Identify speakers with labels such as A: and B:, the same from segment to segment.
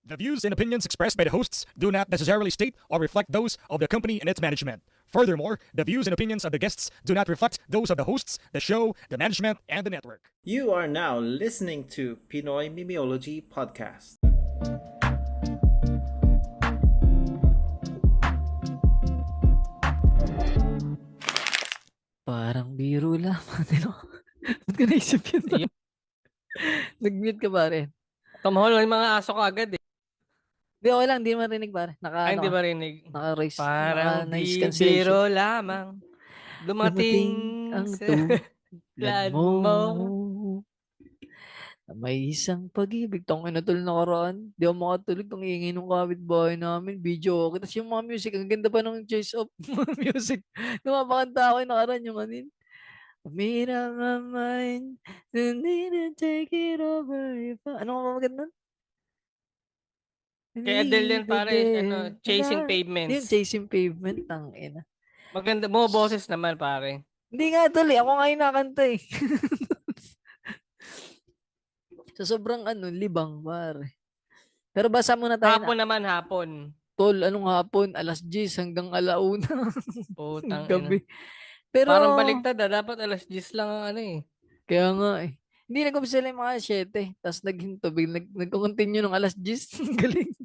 A: The views and opinions expressed by the hosts do not necessarily state or reflect those of the company and its management. Furthermore, the views and opinions of the guests do not reflect those of the hosts, the show, the management, and the network.
B: You are now listening to Pinoy Mimeology Podcast.
C: Parang biro lamang, no? Ba't ka naisip yun?
D: Ayun.
C: Nag-mute ka ba rin?
D: Tumahol may mga aso ka agad eh.
C: Di, okay lang, di marinig pare.
D: Ay, hindi ba rinig?
C: Naka-raise,
D: Parang
C: naka-noise
D: di
C: cancellation.
D: biro lamang dumating
C: Dumating ang
D: sa
C: tulad
D: plan
C: mo.
D: mo.
C: Na may isang pag-ibig. Tong inatol na karaan. Di ako makatulog kung iingay ng kapitbahay namin. Video okay. Tapos yung mga music, ang ganda pa ng choice of music. Napapakanta ako yung nakaraan yung anin. Made up my mind, don't need to take it over. Ano ka maganda?
D: Kay Adele yan pare, Chasing
C: Yung
D: Pavements.
C: Chasing Pavement, ang ina.
D: Maganda mo boses naman pare.
C: Hindi nga tuloy, ako nga yung nakanta eh. Sa sobrang libang, pare. Pero basa muna tayo
D: Hapon
C: na,
D: naman hapon.
C: tol, anong hapon? 10:00 hanggang 1:00
D: Putang ina.
C: gabi. Pero,
D: Parang baliktad dapat 10:00 lang ang
C: kaya nga eh. Hindi nag-umpisa lang yung mga 7. Tapos naghinto, nag-continue ng 10:00. Galing.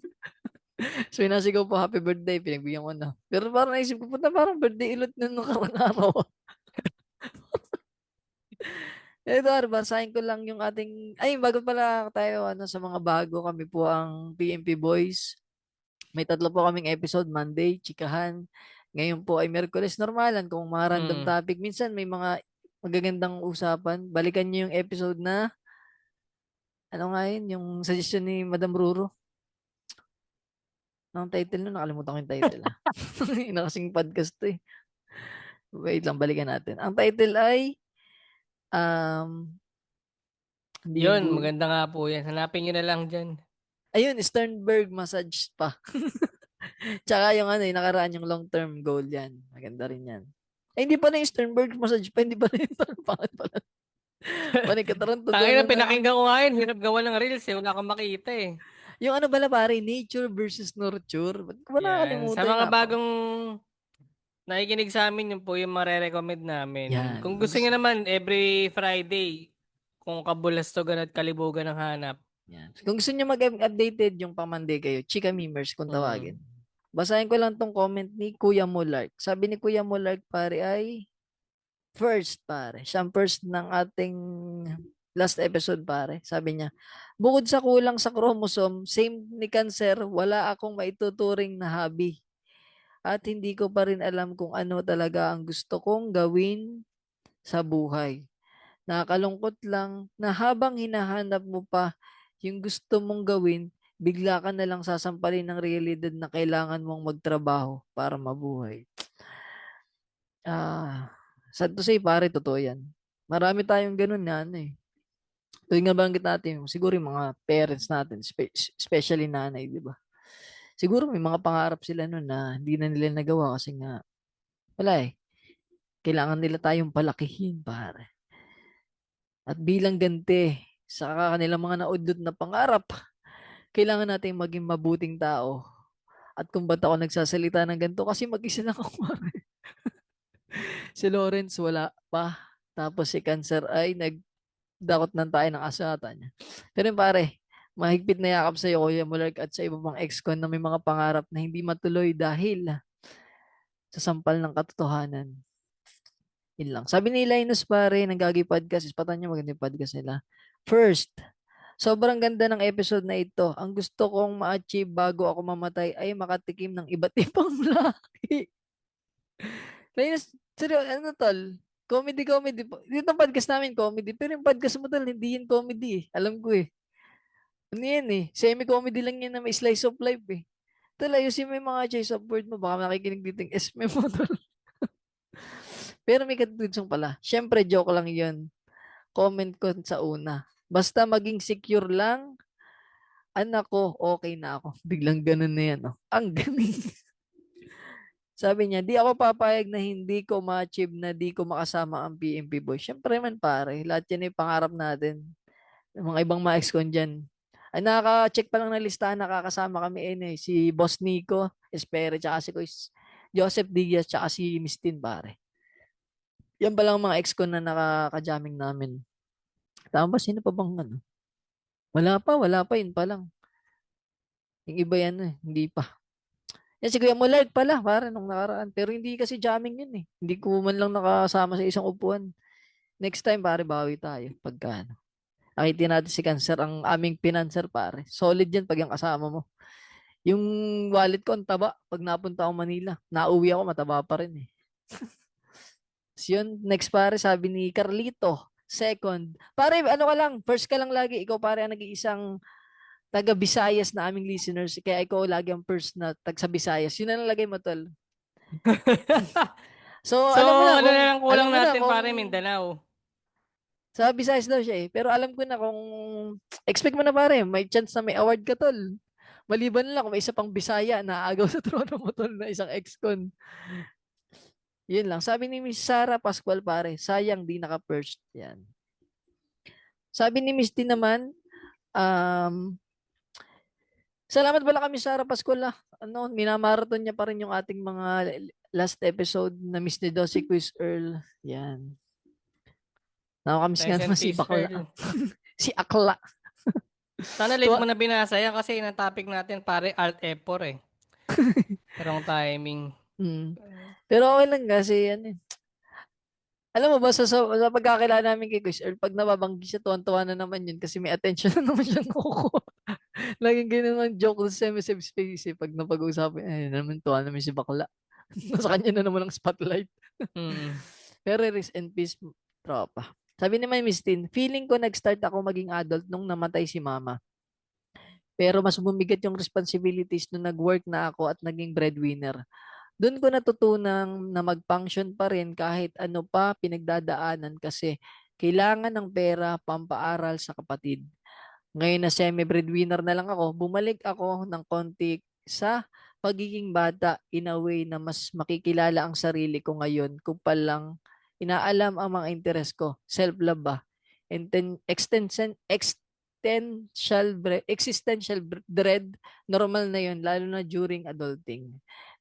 C: So, inasigaw po, happy birthday. Pinagbigyan ko na. Pero parang naisip ko, puta, parang birthday ilot na nung karang araw. Ito, basahin ko lang yung ating, ay, bago pala tayo, sa mga bago, kami po ang PMP Boys. May 3 po kaming episode, Monday, chikahan. Ngayon po ay Miyerkules, normalan, kung mga random topic. Minsan may mga magagandang usapan. Balikan nyo yung episode na, ano nga yun, yung suggestion ni Madam Ruro. Ang title nun, nakalimutan ko yung title. Ina kasing podcast to eh. Wait lang, balikan natin. Ang title ay,
D: Yun, maganda nga po yan. Hanapin nyo na lang dyan.
C: ayun, Sternberg massage pa. Tsaka yung yung nakaraan yung long-term goal yan. Maganda rin yan. Eh, hindi pa na yung Sternberg massage pa, hindi pa na yung pangat pala. Panikataran to
D: Tangina,
C: doon.
D: pinakinggan ko nga yun. Hirap gawa ng reels eh. Wala kang makita eh.
C: Yung bala pare, nature versus nurture. Ba't ko ba
D: Yan.
C: nakakalimutan
D: Sa mga
C: yun?
D: bagong nakikinig sa amin, yun po yung marirecommend namin.
C: Yan.
D: Kung gusto nyo naman, every Friday, kung kabulastogan at kalibugan ng hanap.
C: Yan. Kung gusto nyo mag-updated yung pamande kayo, Chika Memers kung tawagin. Basahin ko lang tong comment ni Kuya Mulark. Sabi ni Kuya Mulark pare ay first pare. Siyang first ng ating last episode pare. Sabi niya, bukod sa kulang sa chromosome, same ni cancer, wala akong maituturing na hobby. At hindi ko pa rin alam kung ano talaga ang gusto kong gawin sa buhay. Nakakalungkot lang na habang hinahanap mo pa yung gusto mong gawin, bigla ka na lang sasampalin ng realidad na kailangan mong magtrabaho para mabuhay. Sad to say, pare, totoo yan. Marami tayong ganun na Tuwing nga banggit natin, siguro yung mga parents natin, especially nanay, di ba? Siguro may mga pangarap sila nun na hindi na nila nagawa kasi nga, wala eh. Kailangan nila tayong palakihin, pare. At bilang ganti sa kanilang mga naudlot na pangarap, kailangan natin maging mabuting tao. At kung ba't ako nagsasalita ng ganito, kasi mag-isa lang ako. Si Lawrence wala pa. Tapos si Cancer ay nagdakot ng tayo ng asata niya. Pero pare, mahigpit na yakap sa iyo, Kuya Mulark, at sa iba pang ex-con na may mga pangarap na hindi matuloy dahil sa sampal ng katotohanan. Yun lang. Sabi ni Linus pare, ng Gagi Podcast, ispatan niyo maganda yung podcast nila. First, sobrang ganda ng episode na ito. Ang gusto kong ma-achieve bago ako mamatay ay makatikim ng iba't ibang lahi. Linus, seryoso, tol? Comedy. Dito ang podcast namin, comedy. Pero yung podcast mo, tol, hindi yan comedy eh. Alam ko eh. Ano yan eh? Semi-comedy lang yan na may slice of life eh. Tol, ayusin mo yung mga choice of word mo. Baka nakikinig dito yung SM mo, tol. Pero may katutudsong pala. Siyempre, joke lang yun. Comment ko sa una. Basta maging secure lang, anak ko, okay na ako. Biglang ganun na yan. Oh. Ang galing. Sabi niya, di ako papayag na hindi ko ma-achieve na di ko makasama ang PMP Boys. Siyempre man pare, lahat yan ay pangarap natin. Yung mga ibang ma-ex-con dyan. Ay, nakaka-check pa lang ng listahan, nakakasama kami si Boss Nico Espere, tsaka si Kuis Joseph Diaz, tsaka si Mistin, pare. Yan pa lang mga ex ko na nakaka-jamming namin. Tama ba? Sino pa bang ano? Wala pa, yun pa lang. Yung iba yan hindi pa. Yan si Kuya Mulag pala, pare, nung nakaraan. Pero hindi kasi jamming yun eh. Hindi ko man lang nakasama sa isang upuan. Next time, pare, bawi tayo. Pagka ano. Akitin natin si Cancer, ang aming pinanser, pare. Solid yan pag yung kasama mo. Yung wallet ko, ang taba. Pag napunta ako Manila, nauwi ako, mataba pa rin eh. So yun, next pare, sabi ni Carlito. Second. Pare, ano ka lang, first ka lang lagi. Ikaw pare ang nag-iisang taga Visayas na aming listeners. Kaya ikaw lagi ang first na tag sa Visayas. Yun na nalagay mo, tol. So,
D: So, ano na lang
C: alam
D: kulang
C: mo na
D: natin
C: kung
D: pare, Mindanao.
C: sa Visayas daw siya eh. Pero alam ko na kung expect mo na pare, may chance na may award ka, tol. Maliban lang kung may isa pang Bisaya na agaw sa trono mo, tol, na isang ex-con. Yun lang. Sabi ni Miss Sarah Pascual, pare, sayang di naka-first. Yan. Sabi ni Miss T naman, um, salamat pala kami Sarah Pascual. Ano, minamarathon niya pa rin yung ating mga last episode na Miss ni Dossie Quiz Earl. Yan. Nakakamiss nga
D: Rest in
C: naman si
D: peace,
C: Bakla.
D: Earl.
C: Si Akla.
D: Sana late mo na binasa yan kasi yung topic natin pare Alt F4 eh. Wrong timing.
C: Hmm. Pero okay lang kasi ano eh. Alam mo ba, sa pagkakilala namin kay Quiz Earl, pag nababanggi siya, tuwan-tuwa na naman yun kasi may attention na naman siya nakukuha. Laging ganun ang joke sa MSF Space eh. Pag napag-uusapan, ay naman tuwa naman si Bakla. Nasa kanya na naman ang spotlight.
D: Mm.
C: Pero rest in peace, tropa. Sabi ni Miss Tin, feeling ko nag-start ako maging adult nung namatay si mama. Pero mas bumigat yung responsibilities nung nag-work na ako at naging breadwinner. Doon ko natutunan na mag-function pa rin kahit ano pa pinagdadaanan kasi kailangan ng pera pampaaral sa kapatid. Ngayon na semi-breadwinner na lang ako, bumalik ako ng konti sa pagiging bata in a way na mas makikilala ang sarili ko ngayon kung palang inaalam ang mga interes ko. Self-love ba? Existential dread, normal na yun, lalo na during adulting.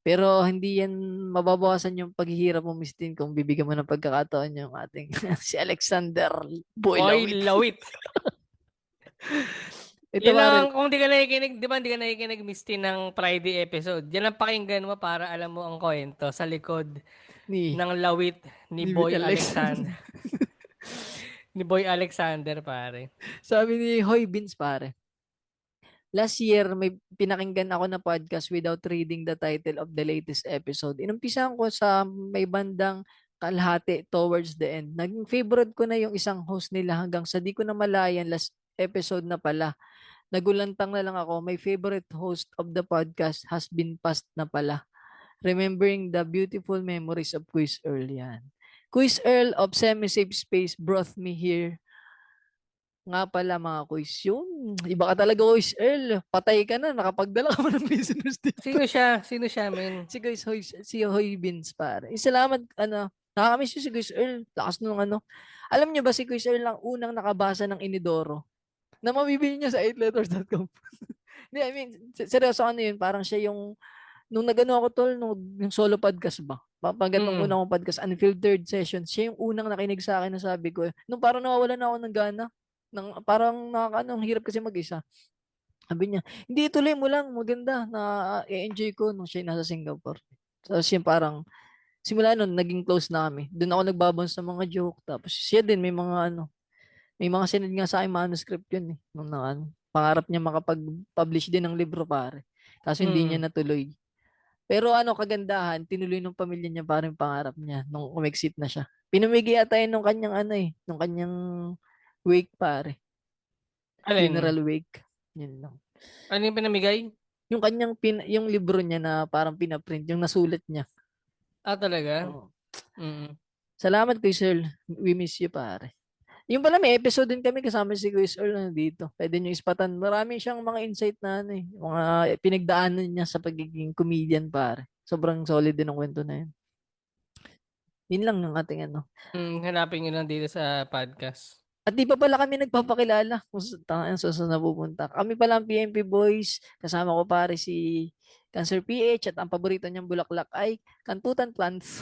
C: Pero hindi yan mababawasan yung paghihirap mo, Miss Tin, kung bibigyan mo ng pagkakataon yung ating si Alexander Boy
D: Oy,
C: Lawit.
D: lawit.
C: Ito
D: Yan
C: pare,
D: lang, kung di ka nakikinig, di ba hindi ka nakikinig, Misty, ng Friday episode. Yan ang pakinggan mo para alam mo ang kwento sa likod
C: ni
D: ng lawit ni
C: ni
D: Boy
C: Alexander.
D: Alexander. Ni Boy Alexander, pare.
C: Sabi ni Hoy Beans pare. Last year, may pinakinggan ako na podcast without reading the title of the latest episode. Inumpisahan ko sa may bandang kalahati towards the end. Naging favorite ko na yung isang host nila hanggang sa di ko na malayan last episode na pala. Nagulantang na lang ako, my favorite host of the podcast has been passed na pala. Remembering the beautiful memories of Quiz Earl yan. Quiz Earl of Semi-Safe Space brought me here. Nga pala mga quiz yun. Iba ka talaga Quiz Earl. Patay ka na. Nakapagdala ka mo ng listeners dito.
D: Sino siya? Sino siya, men?
C: Si Quiz Hoy, si Hoy Beans pare. Salamat, ano. Nakakamiss yun si Quiz Earl. Lakas nung ano. Alam niyo ba si Quiz Earl lang unang nakabasa ng Inidoro na mabibili niya sa 8letters.com. Hindi, I mean, seryoso ano yun. Parang siya yung nung nagano ako tol, yung solo podcast ba? Pagkat nung
D: Mm.
C: unang kong podcast, unfiltered sessions, siya yung unang nakinig sa akin na sabi ko, nung parang nawawalan na ako ng gana, parang ang hirap kasi mag-isa. Sabi niya, hindi ituloy mo lang, maganda, na enjoy ko nung siya nasa Singapore. Tapos siya parang, simula nun, naging close na kami. Doon ako nagbabounce sa mga joke. Tapos siya din, may mga sinad nga sa akin manuscript yun eh. Nung pangarap niya makapag-publish din ng libro pare. Kaso hindi niya
D: Mm.
C: natuloy. Pero kagandahan, tinuloy ng pamilya niya parang pangarap niya nung umexit na siya. Pinamigay ata yun nung kanyang nung kanyang wake pare.
D: Alin?
C: Funeral wake. Yun lang.
D: Ano yung pinamigay?
C: Yung kanyang yung libro niya na parang pinaprint, yung nasulat niya.
D: Ah, talaga?
C: Oo.
D: Mm.
C: Salamat kay Sir. We miss you pare. Yung pala may episode din kami kasama si Quiz Earl na dito. Pwede nyo ispatan. Marami siyang mga insight na mga pinagdaanan niya sa pagiging comedian pare. Sobrang solid din ang kwento na yun. Yun lang yung ating
D: Hanapin nyo lang dito sa podcast.
C: At di pa pala kami nagpapakilala kung saan na pupunta. Kami pala ang PMP Boys. Kasama ko pare si Cancer PH at ang paborito niyang bulaklak ay Kantutan Plants.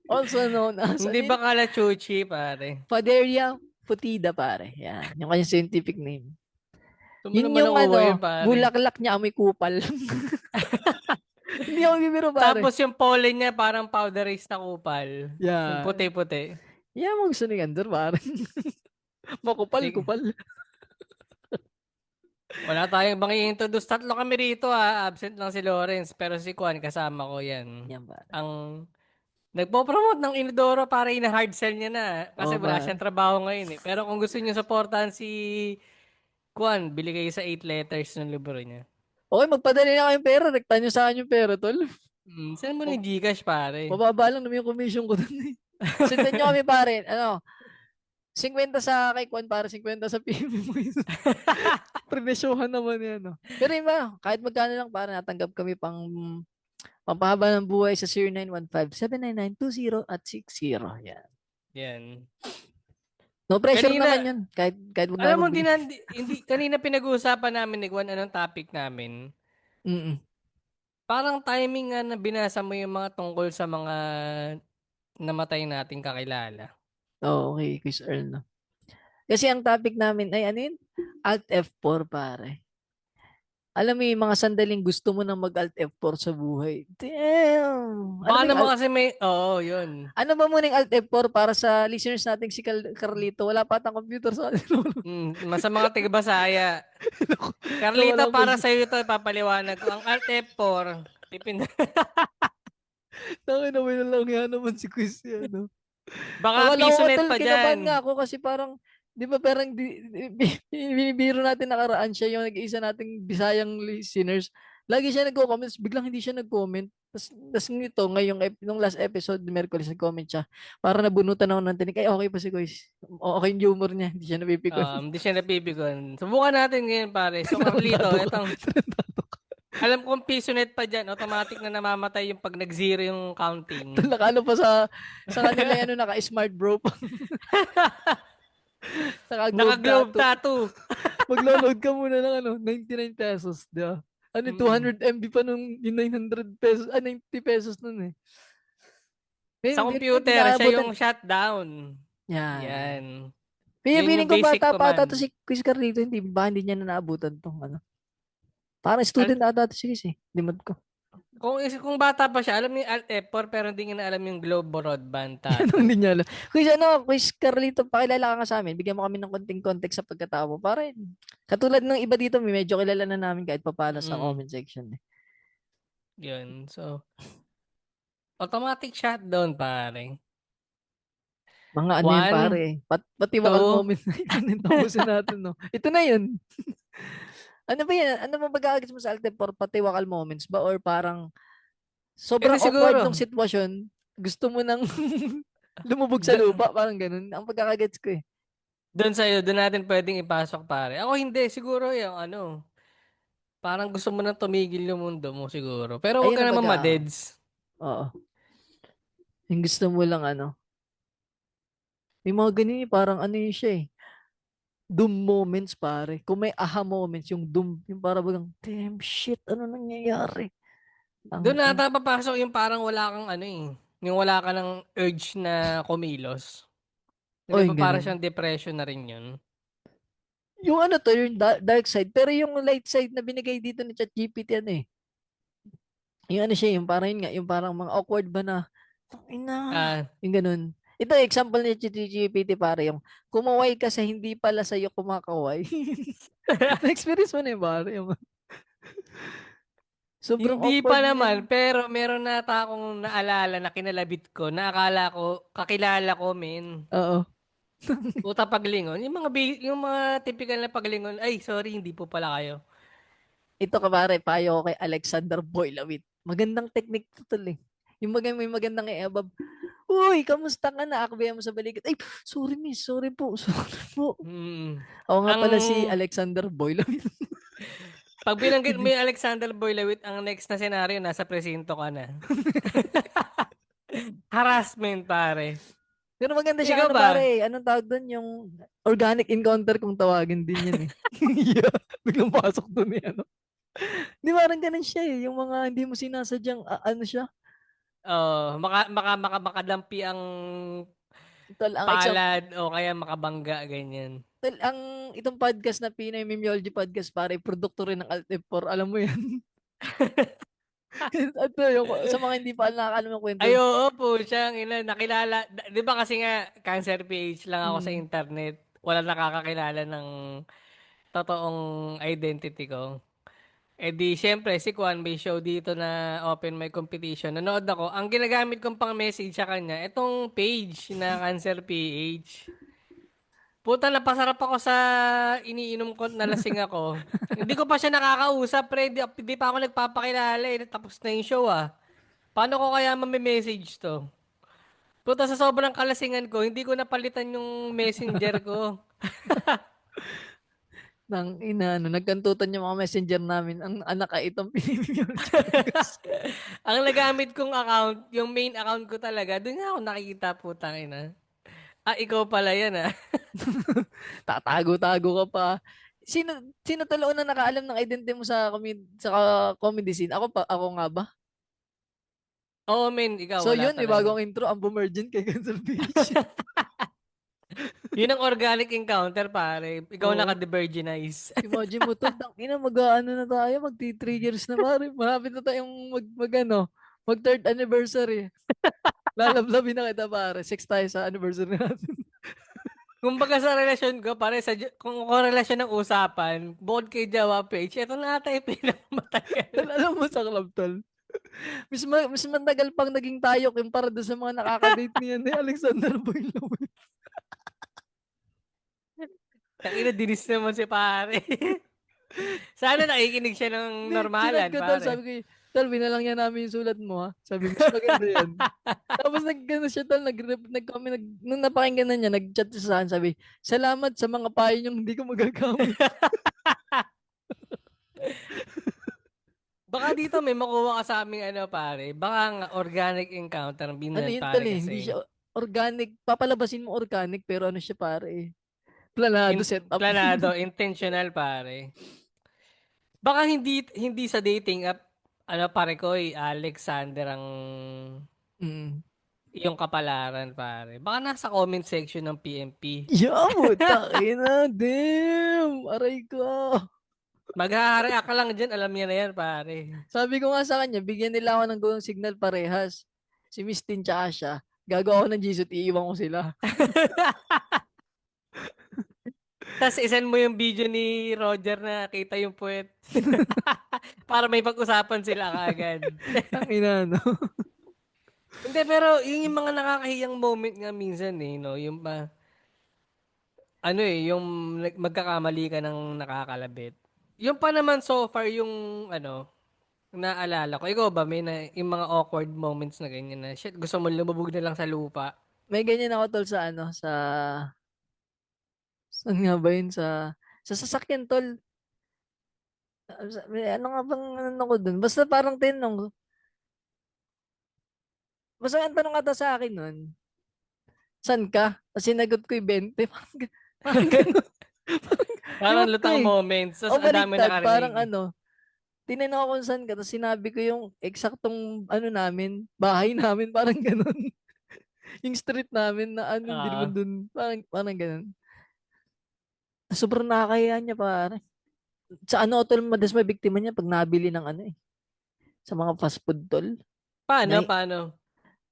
C: Also known as
D: Hindi ba kala Chuchi, pare?
C: Faderia Putida pare. Yan. Yung kanyang scientific name.
D: Ito mo
C: Yun
D: naman
C: yung
D: nakuha yun, pare.
C: bulaklak niya amoy kupal. Hindi ako bibiro pare.
D: Tapos yung pollen niya parang powderized na kupal. Yung
C: Yeah.
D: puti-puti.
C: Yeah, mo gusto ni Gander pare. Makupal,
D: Sige.
C: kupal.
D: Wala tayong bang i-introduce. Tatlo kami rito Absent lang si Lawrence. Pero si Kwan kasama ko yan.
C: Yan pare.
D: Ang nagpo-promote ng Inodoro para ina-hard sell niya na. Kasi
C: Oo,
D: wala
C: pare.
D: siyang trabaho ngayon eh. Pero kung gusto niyo supportahan si Kwan, bili kayo sa 8 letters ng libro niya.
C: Okay, magpadali na kayong pera. Rekta nyo sa akin yung pera, tol.
D: Saan mo ni Gcash, pare?
C: Mababa lang naman yung commission ko dun eh. Sundan nyo kami pare. 50 sa kay Kwan para 50 sa PMP Boys. Prenesyohan naman yan. No? Pero iba, kahit magkano lang para natanggap kami pampahaba ng buhay sa 0915-799-20 at 60. Yan.
D: Yan.
C: No pressure
D: Kanina-
C: naman yun. Kahit wag
D: Alam mo,
C: na
D: hindi, kanina pinag-uusapan namin ni Kwan anong topic namin.
C: Mm-mm.
D: Parang timing nga na binasa mo yung mga tungkol sa mga namatay nating kakilala.
C: Oo, okay, Chris Earl, no? Kasi ang topic namin ay ano yun? Alt F4, pare. Alam mo yung mga sandaling gusto mo nang mag-Alt F4 sa buhay. Damn!
D: Baka
C: ba yung
D: naman kasi may, yun.
C: ano ba muna yung Alt F4 para sa listeners nating si Carlito? Wala pa atang computer sa kanila.
D: Sa mga tiga-Basaya. Carlita,
C: Walang
D: para sa iyo ito, papaliwanag ko. Ang Alt F4, pipinda.
C: Tangin na may lang yan naman si Chris yan, no?
D: Baka
C: Akala ko
D: piso net
C: tol,
D: pa
C: kinabahan
D: dyan.
C: nga ako kasi parang, di ba parang binibiro natin nakaraan siya yung nag-iisa nating Bisayang listeners. Lagi siya nagko-comment, biglang hindi siya nag-comment. Tapos nito, nung last episode, Merkulis, nag-comment siya. Para nabunutan ako ng tinig. Ay, okay pa si Kuis. Okay yung humor niya. Hindi siya napipikon.
D: Hindi siya napipigon. Subukan natin ngayon, pare. So, Carlito, itong, alam kong piso net pa dyan. Automatic na namamatay yung pag nag-zero yung counting.
C: Nakano pa sa kanila yan, naka-smart bro pa.
D: Naka-globe tattoo.
C: Maglo-load ka muna ng 99 pesos, di ba? 200 MB pa nung yung 900 pesos, 90 pesos nun eh.
D: Sa computer, siya yung shutdown.
C: Yan.
D: Yan.
C: Piling
D: yung
C: ko
D: basic
C: bata
D: command.
C: to si Chris Carlito, hindi niya na naabutan tong ano. Parang student ata to si Chris eh. Limod ko.
D: Kung bata pa siya, alam niya yung Alt F4 pero hindi niya na alam yung Globe Broadband
C: Ano
D: tattoo.
C: hindi niya alam. Chris Carlito, pakilala ka nga sa amin. Bigyan mo kami ng konting context sa pagkatao mo. Para katulad ng iba dito, medyo kilala na namin kahit papalo sa comment section eh.
D: Yun. So, automatic shutdown, pare.
C: Mga ano yun, pare. Patiwakal moment na yun. Tapusin natin, no? Ito na yun. Ano ba yan? Ano ba pag-aagis mo sa Alt F4? Patiwakal moments ba? Or parang sobrang awkward ng sitwasyon, gusto mo nang lumubog sa lupa? Parang ganun. Ang pagkakagets ko eh.
D: Doon natin pwedeng ipasok, pare. Ako hindi. Siguro yung parang gusto mo nang tumigil yung mundo mo siguro. Pero wag ka naman madeds.
C: Oo. Yung gusto mo lang may mga ganun parang yun siya eh. Doom moments, pare. Kung may aha moments, yung doom, yung parang bagang, damn shit, ano nangyayari?
D: Doon ata papasok yung parang wala kang yung wala ka ng urge na kumilos. Di ba parang siyang depression na rin yun?
C: Yung yung dark side. Pero yung light side na binigay dito ni ChatGPT yung siya, yung parang yun nga, yung parang mga awkward ba na, yung ganun. Ito, example ni ChatGPT, pare, yung kumaway ka sa hindi pala sa'yo kumakaway. Na-experience mo na yun, pare. Sobrang
D: hindi
C: awkward
D: pa naman, pero meron na akong naalala na kinalabit ko, na akala ko, kakilala ko, men.
C: Oo.
D: Puta paglingon. Yung mga typical na paglingon, ay, sorry, hindi po pala kayo.
C: Ito ka pare, payo ko kay Alexander Boylawit. Magandang technique to tol eh. Yung may magandang i-abab. Uy, kamusta ka na? Akbayan mo sa balikat. Ay, sorry miss, sorry po. Ako nga pala si Alexander Boylawit.
D: Pag binanggit mo yung Alexander Boylawit, ang next na senaryo, nasa presinto ka na. Harassment, pare.
C: Pero maganda siya,
D: Ikaw
C: ano
D: ba?
C: pare, anong tawag doon? Yung organic encounter kung tawagin din yun eh. Yeah, biglang pasok doon eh, ano. Di parang ganun siya eh, yung mga hindi mo sinasadyang, ano siya.
D: Oh, makadampi ang
C: Tol, ang example,
D: palad o kaya makabangga, ganyan.
C: tol, itong podcast na Pinoy Mimiology Podcast pare, produkto rin ng Alt F4, alam mo yan. At yung, sa mga hindi pa nakakalam ng kwento.
D: Ay, oo po, siyang ina, nakilala. Di ba kasi nga, Cancer PH lang ako sa
C: Mm.
D: internet. Wala nakakakilala ng totoong identity ko. Eh di, syempre, si Kwan may show dito na open mic competition. Nanood ako. Ang ginagamit kong pang message sa kanya, itong page na Cancer PH. Puta, napasarap ako sa iniinom ko, nalasing ako. Hindi ko pa siya nakakausap, pre. Di pa ako nagpapakilala eh. Tapos na yung show ah. Paano ko kaya message to? Puta, sa sobrang kalasingan ko, hindi ko napalitan yung messenger ko.
C: Nang ina, ano, nagkantutan yung mga messenger namin. Ang anak ay itong Pinimimology Podcast.
D: Ang nagamit kong account, yung main account ko talaga, doon nga ako nakikita, putang ina. Ah, ikaw pala yan ah.
C: Tatago-tago ka pa. Sino talo na nakaalam ng identity mo sa comedy scene? Ako nga ba?
D: Oo, men, ikaw,
C: So
D: wala
C: yun, may
D: talaga.
C: bagong intro, ang Bumergent kay Cancel Beach.
D: Yun ang organic encounter, pare. Ikaw
C: Oo.
D: naka-divergenize.
C: Imagine mo tol, ina mag-ano na tayo, magti-3 years na pare. Malapit na tayong mag third anniversary. Lalablabin na kita pare. Sex tayo sa anniversary natin.
D: Kumbaga sa relasyon ko, pare, kung relasyon ng usapan, bukod kay Jawa Page, ito na ata yung pinakamatagal.
C: Tol, alam mo sa club tol. Mas matagal pang naging tayok yung para doon sa mga nakaka-date niya ni Alexander Boylo.
D: Tangina, dinis naman si pare. Sana nakikinig siya ng
C: Hindi, chinat
D: normalan,
C: ko tol,
D: pare.
C: sabi ko, tol, binalang niya namin yung sulat mo ha. Sabi, mas maganda yan. Tapos nag-gano siya tol, nag-comment, nung napakinggan na niya, nag-chat siya sa akin, sabi, salamat sa mga payo niyong hindi ko magagamit.
D: Baka dito may makuha ka sa aming ano, pare. Baka nga organic encounter ng
C: Ano
D: binan,
C: yun tol
D: pare,
C: eh, hindi
D: kasi.
C: siya organic, papalabasin mo organic, pero ano siya pare eh. Planado setup.
D: Planado, intentional, pare. Baka hindi hindi sa dating app, ano, pare ko, Alexander ang
C: Mm.
D: yung kapalaran, pare. Baka nasa comment section ng PMP.
C: Yo, ina, damn, aray ko.
D: Maghahareact ka lang dyan, alam niya na yan, pare.
C: Sabi ko nga sa kanya, bigyan nila ako ng gulong signal parehas. Si Miss Tin tsaka siya. Gagawa ako ng Jisoo, iiwan ko sila.
D: Tapos isend mo yung video ni Roger na kita yung puwet. Para may pag-usapan sila kaagad.
C: Ang ina, no?
D: Hindi, pero yun yung mga nakakahiyang moment nga minsan eh, no? Yung ano eh, yung magkakamali ka ng nakakalabit. Yung pa naman so far yung ano, naalala ko. Ikaw ba, yung mga awkward moments na ganyan na, shit, gusto mo lumubog na lang sa lupa.
C: May ganyan ako tol sa ano, saan nga ba yun? Sa sasakyan tol. Ano nga bang ano ko dun? Basta parang tinanong. Basta ang tanong ata sa akin nun, saan ka? Tapos sinagot ko yung 20. Parang ganun.
D: Parang
C: Ewan ko
D: lutang
C: eh.
D: moments,
C: O
D: tapos ang dami
C: baliktad, parang
D: nakarinig.
C: ano, tinanong ako kung saan ka, tapos sinabi ko yung eksaktong ano namin, bahay namin, parang ganun. Yung street namin na ano, hindi naman
D: Ah,
C: dun, parang ganun. Sobrang nakakahiya niya, parang. Sa ano, tol, madalas may biktima niya pag nabili ng ano eh, sa mga fast food, tol.
D: paano,
C: Na,
D: paano?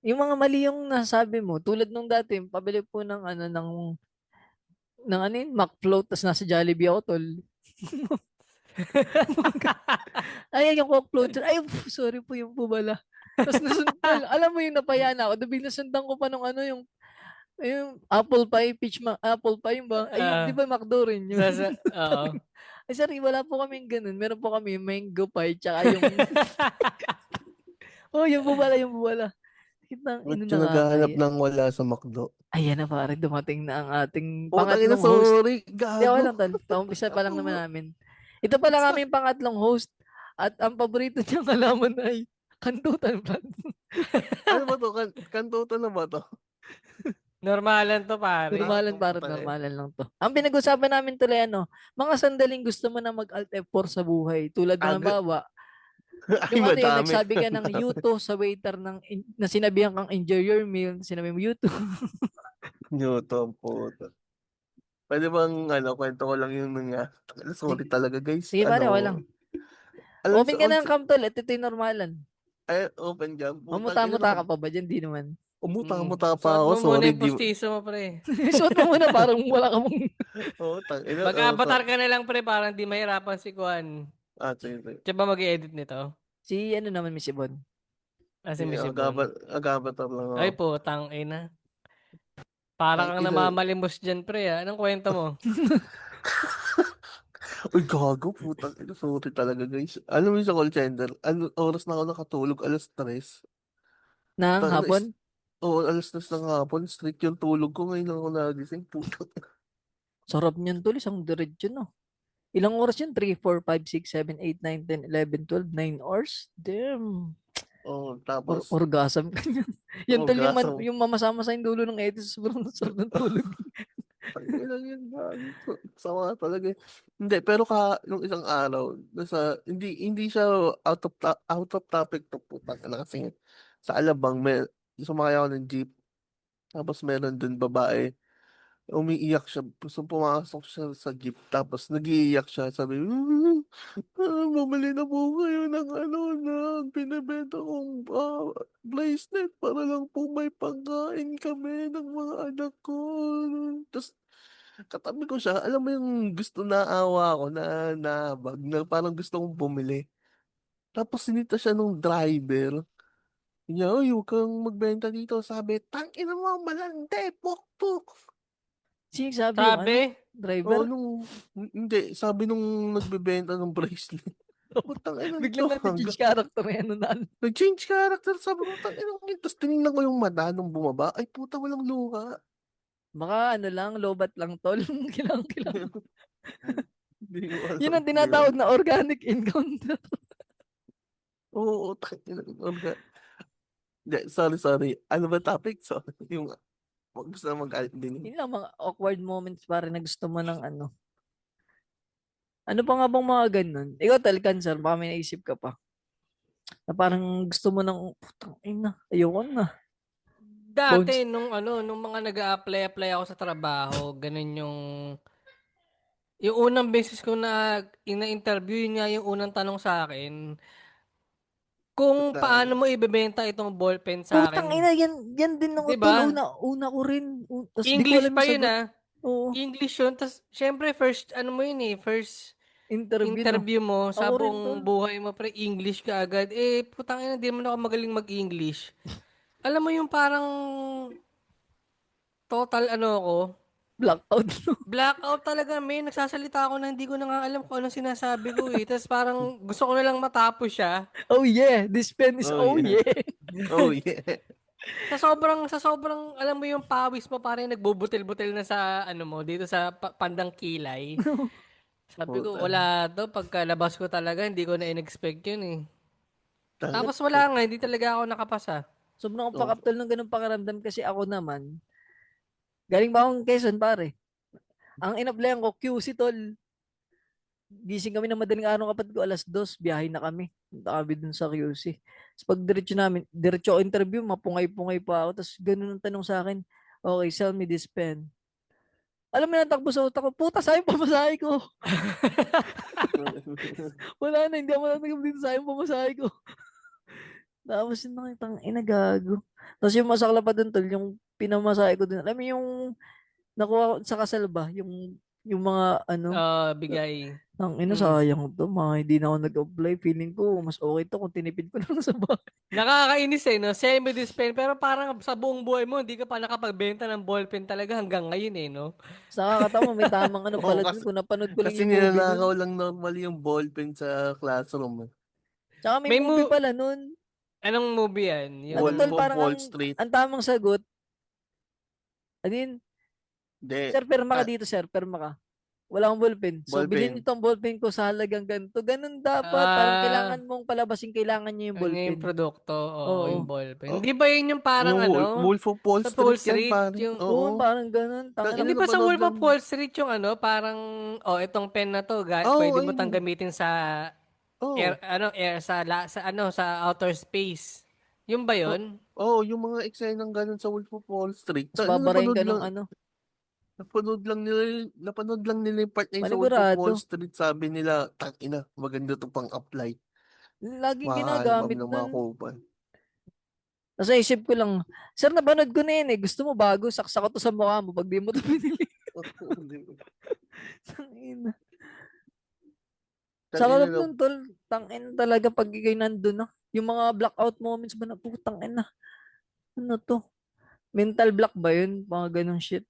C: yung mga mali yung nasabi mo, tulad nung dati, pabili po ng ano, ng ano yun, McFloat, tapos nasa Jollibee ako, tol. Ay, yung Coke float. Ay, sorry po yung pumala. Tapos nasundan, alam mo yung napayaan ako, nabigla nasundan ko pa nung ano, yung apple pie, apple pie yung ba? Ay, yung, di
D: Ah,
C: ba McDo rin yun?
D: oo.
C: Ay, sorry, wala po kaming ganun. Meron po kami mango pie, tsaka yung, oh, yung bubala. Kitang
E: Ba't
C: ino
E: yung naghahanap
C: nakakaya.
E: ng wala sa McDo?
C: Ayan na pare, dumating na ang ating
E: Putang ina,
C: pangatlong host.
E: sorry,
C: Hindi, okay
E: gago.
C: lang tal. Paumpisa pa lang naman namin. Ito pala kami pangatlong host. At ang paborito niyang halaman ay kantutan, Brad.
E: Ano ba to? Kantuto na ba to?
D: Normalan to, pare.
C: Normalan, pare,
E: Puta eh.
C: normalan lang to. Ang pinag-usapan namin tuloy, mga sandaling gusto mo na mag-Alt F4 sa buhay. Tulad ng
E: Agad.
C: halimbawa,
E: Ay,
C: yung
E: madami.
C: nagsabi ka ng yuto sa waiter na sinabihan kang enjoy your meal, sinabi mo yuto.
E: Newton, puta. Pwede bang, kwento ko lang yung sorry talaga, guys.
C: Sige, pare, okay lang.
E: Alam
C: Open
E: sa
C: ka na ng cam, tol. Ito yung normalan.
E: ay, open jam. Putang ina
C: Mamuta-muta ka
E: naman.
C: pa ba dyan? Di naman.
E: Umuta-muta pa
D: Suot
E: ako,
D: mo muna
E: sorry.
D: yung postizo mo, pre.
C: Suot mo muna, parang wala ka mong...
E: Tangina.
D: Mag-avatar ka na lang, pre, para hindi mahirapan si Kwan.
E: Sige, sige.
D: Siya ba mag-edit nito?
C: Si naman, Miss Ibon.
D: Si Miss Ibon.
E: Agabatar lang ako.
D: Ay, putang ina. Para kang
E: Tangina.
D: namamalimos dyan, pre. Anong kwento mo?
E: Uy, gago, putang ina. Sorry talaga, guys. Alam mo yung sa call center, oras na ako nakatulog, 3:00.
C: Nang
E: Tangina,
C: hapon?
E: Oo, 3:00 ng hapon. Strict yung tulog ko. Ngayon lang ako nagising. Putang.
C: Sarap niyan, tol. Isang diretso, no? Ilang oras yun? 3, 4, 5, 6, 7, 8, 9, 10, 11, 12, 9 hours? Damn.
E: Tapos,
C: Orgasm ka niyan. Yan, tol,
E: orgasm.
C: yung mamasama sa yung dulo ng edit. Sobrang sarap ng tulog.
E: Ay, lang yun, gago. Sama talaga. Hindi, pero nung isang araw, hindi siya out of topic to, putang ina, kasi sa Alabang, sumakay ako ng jeep, tapos meron dun babae, umiiyak siya, so pumasok siya sa jeep, tapos nagiiyak siya, sabi, bumili na po kayo ng binibenta kong bracelet para lang po may pagkain kami ng mga anak ko. Tapos, katabi ko siya, alam mo yung gusto na awa ko na bag, na parang gusto kong bumili. Tapos sinita siya nung driver. Niya, "Uy, huwag kang magbenta dito." Sabi, "Tangina mo, malandi, pukpuk."
C: Sige, sabi yung
D: Sabi?
C: driver.
E: Hindi, sabi nung nagbebenta ng bracelet. Putang ina
C: Biglang
E: to,
C: nag-change character yan.
E: nag-change character, sabi ko, tangina mo, tapos tinignan ko yung mata nung bumaba, ay puta, walang luha.
C: Baka lang, lobat lang, tol. Kilang.
E: Hindi ko alam.
C: Yun ang tinatawag na organic encounter.
E: Oo, tangina. Hindi, sorry. Ano ba topic? Sorry, yung gusto na mag-alt din.
C: Yun lang, mga awkward moments pare na gusto mo ng ano. Ano pa nga bang mga ganun? Ikaw, tol, cancer, baka may naisip ka pa. Na parang gusto mo ng, putang ina, ayoko na.
D: Dati, nung mga nag-a-apply ako sa trabaho, ganun yung unang beses ko na ina-interview, yun nga yung unang tanong sa akin, kung paano mo ibebenta itong ballpen sa
C: Putang
D: akin.
C: ina, yan din ako,
D: Diba?
C: tol. Una ko rin. Tas di ko
D: English
C: alam
D: pa
C: yung
D: yun,
C: sagot. Oo,
D: English yun. Tapos, syempre, first
C: interview na.
D: interview mo sa
C: Ako rin, tol.
D: buong buhay mo, pre, English ka agad. Putang ina, di man ako magaling mag-English. Alam mo yung parang total ko,
C: Blackout.
D: blackout talaga, may nagsasalita ako na hindi ko na nga alam kung anong sinasabi ko eh. Tapos parang gusto ko na lang matapos siya.
C: Oh yeah, this pen is
E: Oh,
C: oh
E: yeah.
C: yeah.
E: Oh, yeah.
D: Sa sobrang, alam mo yung pawis mo, parang nagbubutil-butil na sa, mo, dito sa pandang kilay. Sabi ko,
E: Puta.
D: wala to. Pagkalabas ko talaga, hindi ko na in-expect yun eh.
E: Tangina.
D: Tapos wala nga, hindi talaga ako nakapasa.
C: Sobrang akong pakaptol ng ganung pakiramdam kasi ako naman, galing ba akong Quezon, pare? Ang in-applyan ko, QC, tol. Gising kami ng madaling araw kapatid ko, 2:00, biyahe na kami. Punta kami dun sa QC. Tapos pag diretso ako interview, mapungay-pungay pa ako. Tapos ganun ang tanong sa akin, okay, sell me this pen. Alam mo na, takbo sa utak ko, puta, sayang pamasahe ko. Wala na, hindi ako natanggap dito, sayang pamasahe ko. Tapos yun nakitang inagago. Tapos yung masakla pa dun, tol, yung pinamasahe ko dun. Alam mo yung nakuha ko sa kasal ba? Yung mga
D: Bigay.
C: ang sayang to, mga hindi na ako nag-apply. Feeling ko, mas okay to kung tinipid ko lang sa bahay.
D: Nakakainis no? Semi-dispen. Pero parang sa buong buhay mo, hindi ka pa nakapagbenta ng ballpen talaga hanggang ngayon no?
C: Sa kakatawa, may tamang
E: Oo,
C: pala
E: kasi-
C: dun kung napanood ko lang
E: Kasi
C: yung movie
E: nilalakaw
C: nun.
E: lang normally yung ballpen sa classroom.
C: Tsaka may
D: May
C: movie pala nun.
D: Anong movie yan?
C: Ano
E: Wolf
C: tol,
E: of
C: parang
E: Wall Street.
C: ang tamang sagot. Ano yun?
E: Hindi.
C: Sir, perma ka dito, sir. Perma ka. Wala akong ballpen. So, bilhin
E: Ballpen.
C: niyo tong ballpen ko sa halagang ganito. Ganun dapat. Parang kailangan mong palabasin, kailangan niyo yung
D: Ano yung
C: ballpen.
D: produkto? Oo,
C: Oo.
D: yung ballpen.
E: Oh,
D: Di ba yun yung parang
E: yung
D: ano?
E: Wolf of Wall
D: Sa
E: Street
D: Wall
E: yan,
D: Street,
E: pare.
D: yung...
C: Oo,
E: Oo.
C: parang ganun. Tangina.
D: Hindi
E: Tangina,
D: ba sa
E: napanood
D: Wolf
E: lang.
D: of Wall Street yung ano, parang, itong pen na to,
E: Oo,
D: pwede mo tang
E: ayun.
D: gamitin sa
E: Oo.
D: sa outer space. Yung ba
E: Oh,
D: yun?
E: yung mga eksenang ganun sa Wolf of Wall Street.
C: Tapos babarayin ka ng ano.
E: Napanood lang nila yung part na yun sa Wolf of Wall
C: Panigurado.
E: Street. Sabi nila, tangina, maganda to pang apply.
C: Laging
E: Makakalmam
C: ginagamit
E: ng mga
C: nun.
E: kupal.
C: Nasa isip ko lang, sir, napanood ko na yun eh. Gusto mo bago, saksa ko to sa mukha mo pag di mo to binili. Tangina. Sa
E: Tangina
C: kalap
E: na.
C: nun, tol, tangin talaga pag ikay nandun na. Yung mga blackout moments ba na, putang ina. Ano to? Mental block ba yun? Mga ganong shit.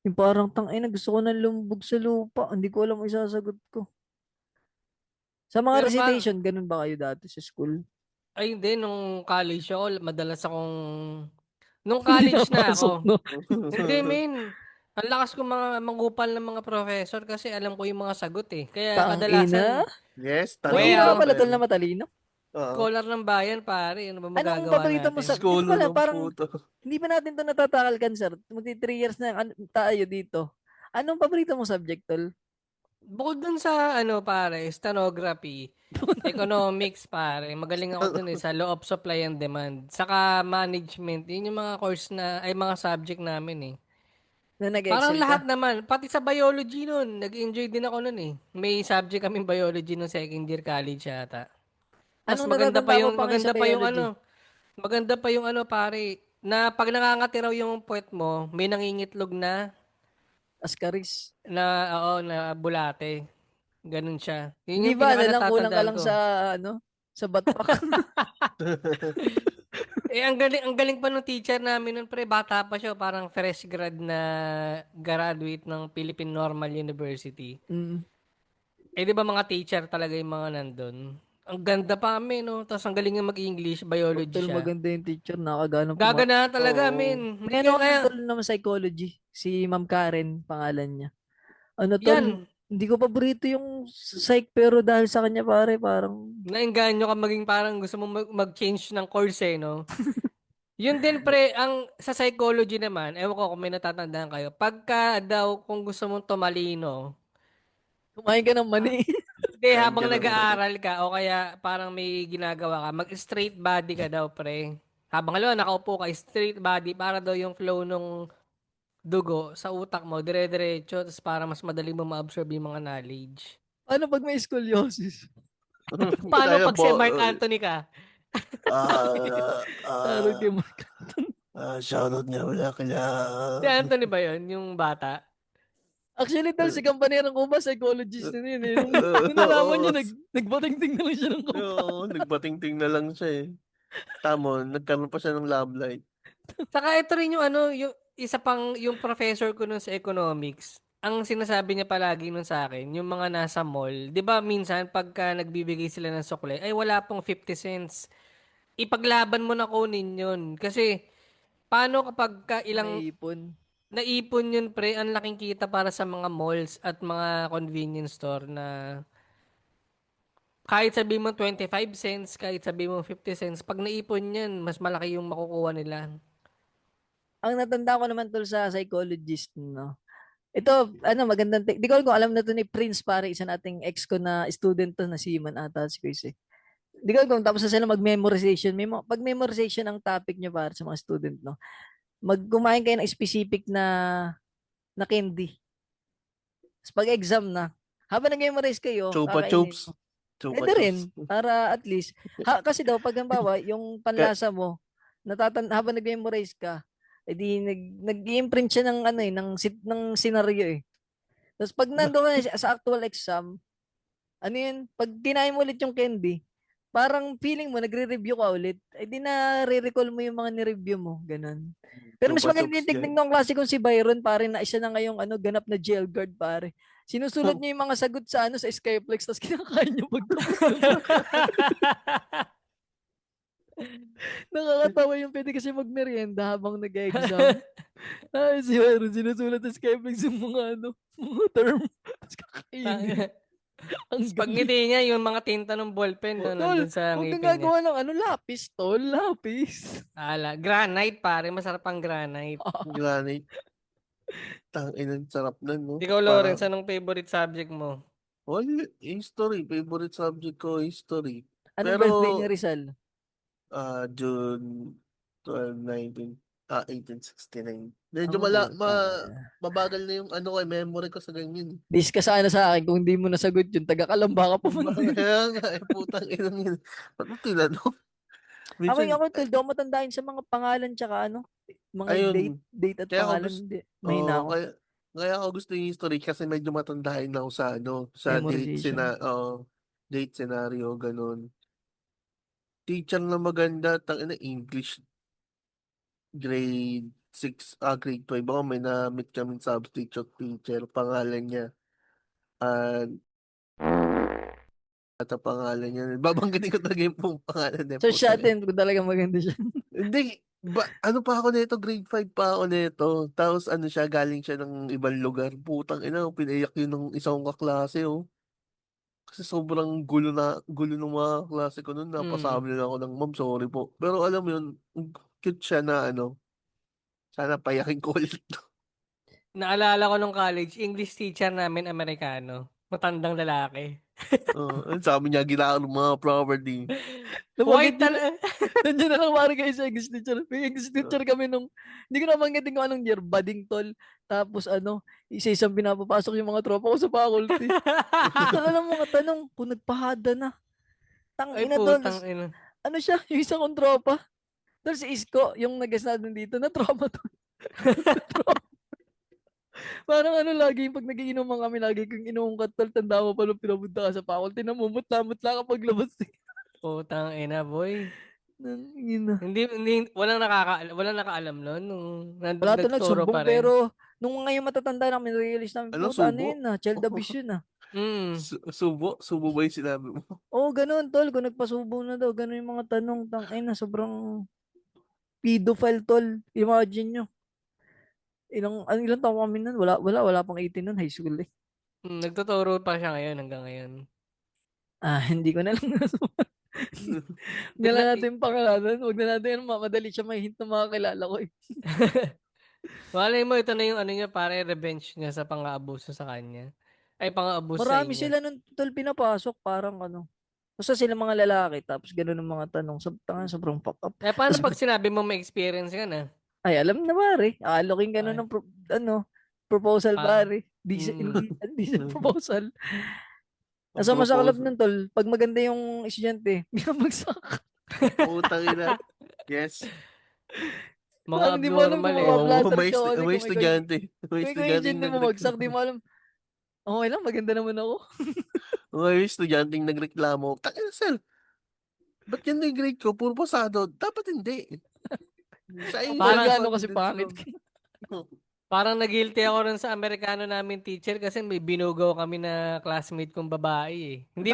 C: Yung parang tangina, gusto ko na lumubog sa lupa. Hindi ko alam ang isasagot ko. Sa mga
D: Pero
C: recitation, ganun ba kayo dati sa school?
D: ay hindi, nung college ako, madalas akong, nung
C: Hindi
D: college na
C: napasok,
D: ako,
C: no?
D: hindi min, ang lakas ko mga mangupal ng mga professor kasi alam ko yung mga sagot eh. Kaya
C: Tangina.
D: kadalasan,
E: Yes,
D: way
C: Nagmumura ka
E: talino,
D: ako,
C: pala, tol,
E: men.
C: na matalino?
E: Oo.
D: scholar ng bayan pare, ano ba
C: Anong
D: magagawa
C: paborito mo
D: natin?
C: sa... Ito
E: Scholar
C: pala,
E: ng
C: parang
E: puto.
C: hindi pa natin to natatakalkan, sir. Magti 3 years na tayo dito. Anong paborito mo subject, tol?
D: Bukod dun sa ano pare, stenography, economics pare, magaling ako dun eh sa law of supply and demand. Saka management, yun yung mga course na, ay mga subject namin eh.
C: Na
D: Parang
C: nag-excel ka?
D: lahat naman, pati sa biology nun, nag-enjoy din ako nun eh. May subject kaming biology nung second year college yata. Mas
C: Anong natatanda mo pa ngayon sa biology?
D: maganda pa yung ano pare, na pag nangangati raw yung puwet mo, may nangingitlog
C: Ascaris.
D: na bulate. Ganun siya. Yun
C: Hindi
D: yung
C: ba,
D: pinaka
C: ano lang, kulang ka
D: natatandaan
C: lang
D: ko.
C: sa, ano, sa backpack.
D: Ang galing pa nung teacher namin nun, pre, bata pa siya, parang fresh grad na graduate ng Philippine Normal University.
C: Mm.
D: Eh, di ba mga teacher talaga yung mga nandun? Ang ganda pa kami, no? Tapos ang galing yung mag-English, biology
C: Tol,
D: siya.
C: maganda yung teacher, nakakagana pumat.
D: Gagana talaga,
E: Oo.
D: men.
C: May
D: Hindi
C: ano
D: kaya,
C: kami,
D: kaya,
C: tol, naman psychology. Si Ma'am Karen, pangalan niya. Ano, tol,
D: yan,
C: hindi ko paborito yung psych, pero dahil sa kanya, pare, parang,
D: naengganyo ka maging parang gusto mo mag-change ng course, eh, no? Yun din, pre, sa psychology naman, ewan ko kung may natatandaan kayo, pagka daw, kung gusto mong tumalino,
C: kumain ka ng mani.
D: hindi,
E: Kain ka
D: habang
E: na ba?
D: nag-aaral ka, o kaya parang may ginagawa ka, mag-straight body ka daw, pre. Habang nakaupo ka, straight body, para daw yung flow nung dugo sa utak mo, dire-diretso, tapos para mas madali mo ma-absorb yung mga knowledge.
C: Ano pag may scoliosis?
D: Paano
E: Kaya
D: pag si Mark Anthony ka?
E: ah,
C: Tarot
E: ah,
C: kay Mark.
E: shoutout nga wala kaya.
D: Si Anthony ba yun, yung bata?
C: Actually, tol, si Kampanirang Kuba, psychologist na yun eh. Nung nalaman niya, nagbatingting na lang siya ng Kuba.
E: Oo, nagbatingting na lang siya eh. Tamo, nagkaroon pa siya ng love life.
D: Saka ito rin yung ano, yung isa pang, yung professor ko nun sa economics, ang sinasabi niya palagi nun sa akin, yung mga nasa mall, di ba minsan pagka nagbibigay sila ng sukle, ay wala pong 50 cents. Ipaglaban mo na kunin yun. Kasi, paano kapag ilang
C: Naipon.
D: naipon yun pre, ang laking kita para sa mga malls at mga convenience store na kahit sabihin mo 25 cents, kahit sabihin mo 50 cents, pag naipon yan, mas malaki yung makukuha nila.
C: Ang natanda ko naman tol sa psychologist, no? Ito, ano, magandang, di ko alam kung alam na to ni Prince, pare, isa nating ex ko na student to na si Man ata, si Chris eh. Di ko alam kung tapos na sila mag-memorization. Pag memorization ang topic niya para sa mga student, no? Magkumain kayo ng specific na candy. Tapos pag exam na, habang nag-memorize kayo,
E: Chupa
C: kakainin.
E: chups. Chupa
C: Pwede rin,
E: chups.
C: para at least. Kasi daw, pag halimbawa, yung panlasa mo, habang nag-memorize ka, edi nag-i-imprint siya ng ano eh, ng scenario eh. Tapos pag nandoon ka na sa actual exam, ano yun, pag kinain mo ulit yung candy, parang feeling mo, nagre-review ka ulit, edi na-recall mo yung mga ni-review mo, ganun. Pero mas
E: Chupa
C: maganda
E: chups
C: yung technique
E: yan.
C: ng klase kong si Byron, pare, na isa na ngayong ano, ganap na jail guard, pare. Sinusulat niya yung mga sagot sa sa Skyflex, tapos kinakain niya pagtapos. Nakakatawa yung pwede kasi magmerienda habang nag-exam. Ay, si Byron, sinusulat sa Skypex yung mga mga term. Tapos kakainin.
D: Tapos
C: Ang
D: pag
C: galing.
D: ngiti niya, yung mga tinta ng ballpen, no,
C: Tol,
D: nandun sa
C: huwag kang
D: ngipin niya.
C: gagawa ng lapis, tol. Lapis.
D: Granite, pare. Masarap ang granite.
E: Granite. Tangina, sarap nun, no?
D: Ikaw, Lawrence,
E: Parang,
D: anong favorite subject mo?
E: history. Favorite subject ko, history.
C: Anong
E: Pero,
C: birthday ni Rizal?
E: June 12, 1869. Medyo
C: Ang puta.
E: mabagal na yung memory ko sa ganyan.
C: Dis ka sana sa akin kung hindi mo nasagot yun. Taga-Kalamba ka pa man din.
E: Kaya nga, putang inang yun. Ba't mo tinanong?
C: Ako,
E: Minsan,
C: tol, di ako matandaan sa mga pangalan tsaka mga date,
E: ayun,
C: date at
E: kaya ako
C: pangalan.
E: gusto,
C: Hindi. Mahina ako.
E: kaya ako gusto yung history kasi medyo matandahin ako sa date,
C: Memorization.
E: date scenario, ganun. Teacher na maganda, tangina English, grade 6 grade 5 ako, may na-meet kami substitute teacher, pangalan niya, ah, ata pangalan niya, babanggitin ko talaga yung buong pangalan niya,
C: Search
E: putang ina.
C: natin kung talaga maganda siya.
E: Hindi, ano pa ako nito, grade 5 pa ako nito, tapos ano siya, galing siya ng ibang lugar, putang ina, pinayak yun ng isang kaklase, oh. Kasi sobrang gulo ng mga klase ko noon,
D: Hmm.
E: napasabi nila ako ng ma'am, sorry po. Pero alam mo yun, ang cute siya na sana payakin ko ulit.
D: Naalala ko nung college, English teacher namin Amerikano. Matandang lalaki.
E: Sabi niya, ginaan ng mga property.
C: Nabanggit
D: White
C: niyo na,
D: talaga.
C: nandiyan na lang pare kayo sa English teacher. May English teacher kami hindi ko nabanggit kung anong year, bading tol. Tapos isa-isang pinapapasok yung mga tropa ko sa faculty. Tol, alam mo mga tanong, kung nagpahada na. Tang
D: Ay,
C: ina tol.
D: putang
C: Tas,
D: ina.
C: ano siya, yung isa kong tropa. Tol, si Isko, yung nag-guest natin dito, na trauma tol. Parang lagi, pag nagiinuman kami, lagi kong inuungkat tol, tanda mo pa nung pinapunta ka sa faculty, namumutla-mutla ka paglabas.
D: Putang ina, boy.
C: Ina.
D: Walang nakaalam nun nung
C: Wala to
D: nagturo
C: nagsumbong
D: pa rin.
C: pero nung ngayon matatanda namin, realize namin,
E: Ano,
C: puta, ano yun
E: subo?
C: child abuse yun
D: Hmm.
E: Subo? Subo ba yung sinabi mo?
C: Oo, ganun tol, kung nagpasubo na daw, ganun yung mga tanong, sobrang pedophile tol, imagine nyo. Ilang taon kami nun, wala pang 18 nun, high school eh.
D: Nagtuturo pa siya ngayon hanggang ngayon.
C: Hindi ko na lang Hindi na
D: Tignan,
C: natin pangalanan, wag na natin, madali siya may hint ng mga kilala ko eh.
D: malay mo, ito na yung ano niya, pare, revenge niya sa pang-aabuso sa kanya. Ay, pang-aabuso sa
C: Marami
D: inyo.
C: sila nun tol pinapasok, parang basta sila mga lalaki, tapos ganun ang mga tanong, sobrang fuck up.
D: Paano
C: Tapos
D: pag sinabi mo may experience ka na?
C: ay, alam na pare. Alokin ka nun
D: Ay,
C: ng proposal
D: ah,
C: pare.
D: mm,
C: Hindi siya proposal. Nasa masaklap
E: Pag-propose.
C: nun tol, pag maganda yung estudyante, binabagsak.
E: Putang ina. Yes.
D: mga
C: Hindi mo alam
D: abnormal
C: kung
D: eh.
C: mapaplaster ka o
E: May
C: kung
E: estudyante. May
C: kung yung
E: estudyanteng
C: estudyante mo bagsak, di
E: nagreklamo.
C: mo alam. Okay lang, maganda naman ako.
E: May estudyanteng nagreklamo. Tangina, sir. Ba't yan na yung grade ko? Puro pasado. Dapat hindi. Siya
C: Ang
E: yung
D: Parang,
C: Koreano kasi
E: nag-confidence
C: pangit.
E: lang.
D: parang nagilty ako rin sa Amerikano namin teacher kasi may binugaw kami na classmate kong babae eh. Hindi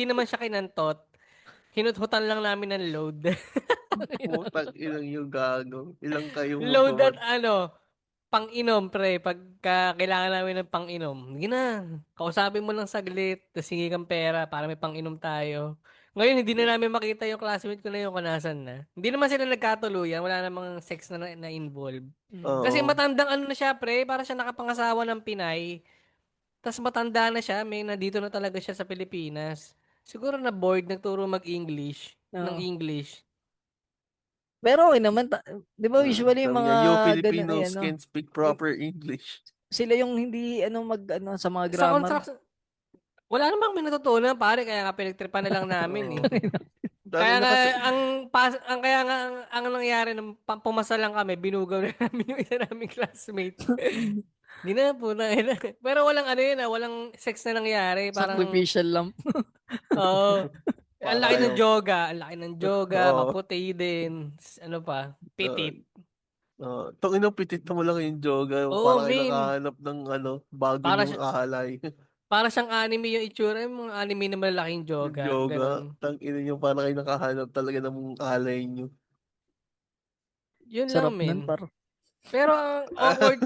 D: naman siya kinantot. Hinuthutan lang namin ng load.
E: Putang ilang yung gago. Ilang kayo mo
D: Load at
E: doon.
D: pang-inom, pre. Pagka kailangan namin ng pang-inom, sige na, kausapin mo lang saglit, tapos hingi kang pera para may pang-inom tayo. Ngayon, hindi na namin makita yung classmate ko na yung kung nasan na. Hindi naman sila nagkatuluyan, wala namang sex na involved. Kasi
E: Oo.
D: matandang ano na siya, pre, para siya nakapangasawa ng Pinay. Tapos matanda na siya, may nandito na talaga siya sa Pilipinas. Siguro na bored, nagturo mag-English, ng
C: Oo.
D: English.
C: Pero okay naman. Di ba usually yung
E: Sabi niya,
C: mga
E: you
C: ganun ay
E: Filipinos can't speak proper English.
C: sila yung hindi sa mga
D: Sa
C: grammar.
D: contract, wala namang may natutunan, pare, kaya nga pinagtripan na lang namin eh.
E: Oo. Dati
D: Kaya
E: na
D: nga
E: kasi,
D: kaya nga ang nangyari nung pumasa lang kami, binugaw na namin yung isa naming classmate. Di na po na. Pero walang ano yun, walang sex na nangyari, parang
C: Sacrificial lamp.
D: oh, ang
E: para
D: laki ng
E: kayo.
D: yoga, ang laki ng yoga,
E: Oo.
D: maputi din, ano pa, pitit.
E: Tong inong pitit mo lang yung joga.
D: Oo,
E: Parang kayo
D: min.
E: nakahanap ng bago
D: Para
E: niyong
D: siya,
E: ahalay.
D: Para siyang anime yung itsura, yung mga anime na malalaking
E: Yung
D: joga,
E: yoga,
D: ganun.
E: tangina nyo, parang kayo nakahanap talaga ng alay nyo.
D: Yun lang,
C: Sarap nun,
D: men.
C: par.
D: Pero ang awkward,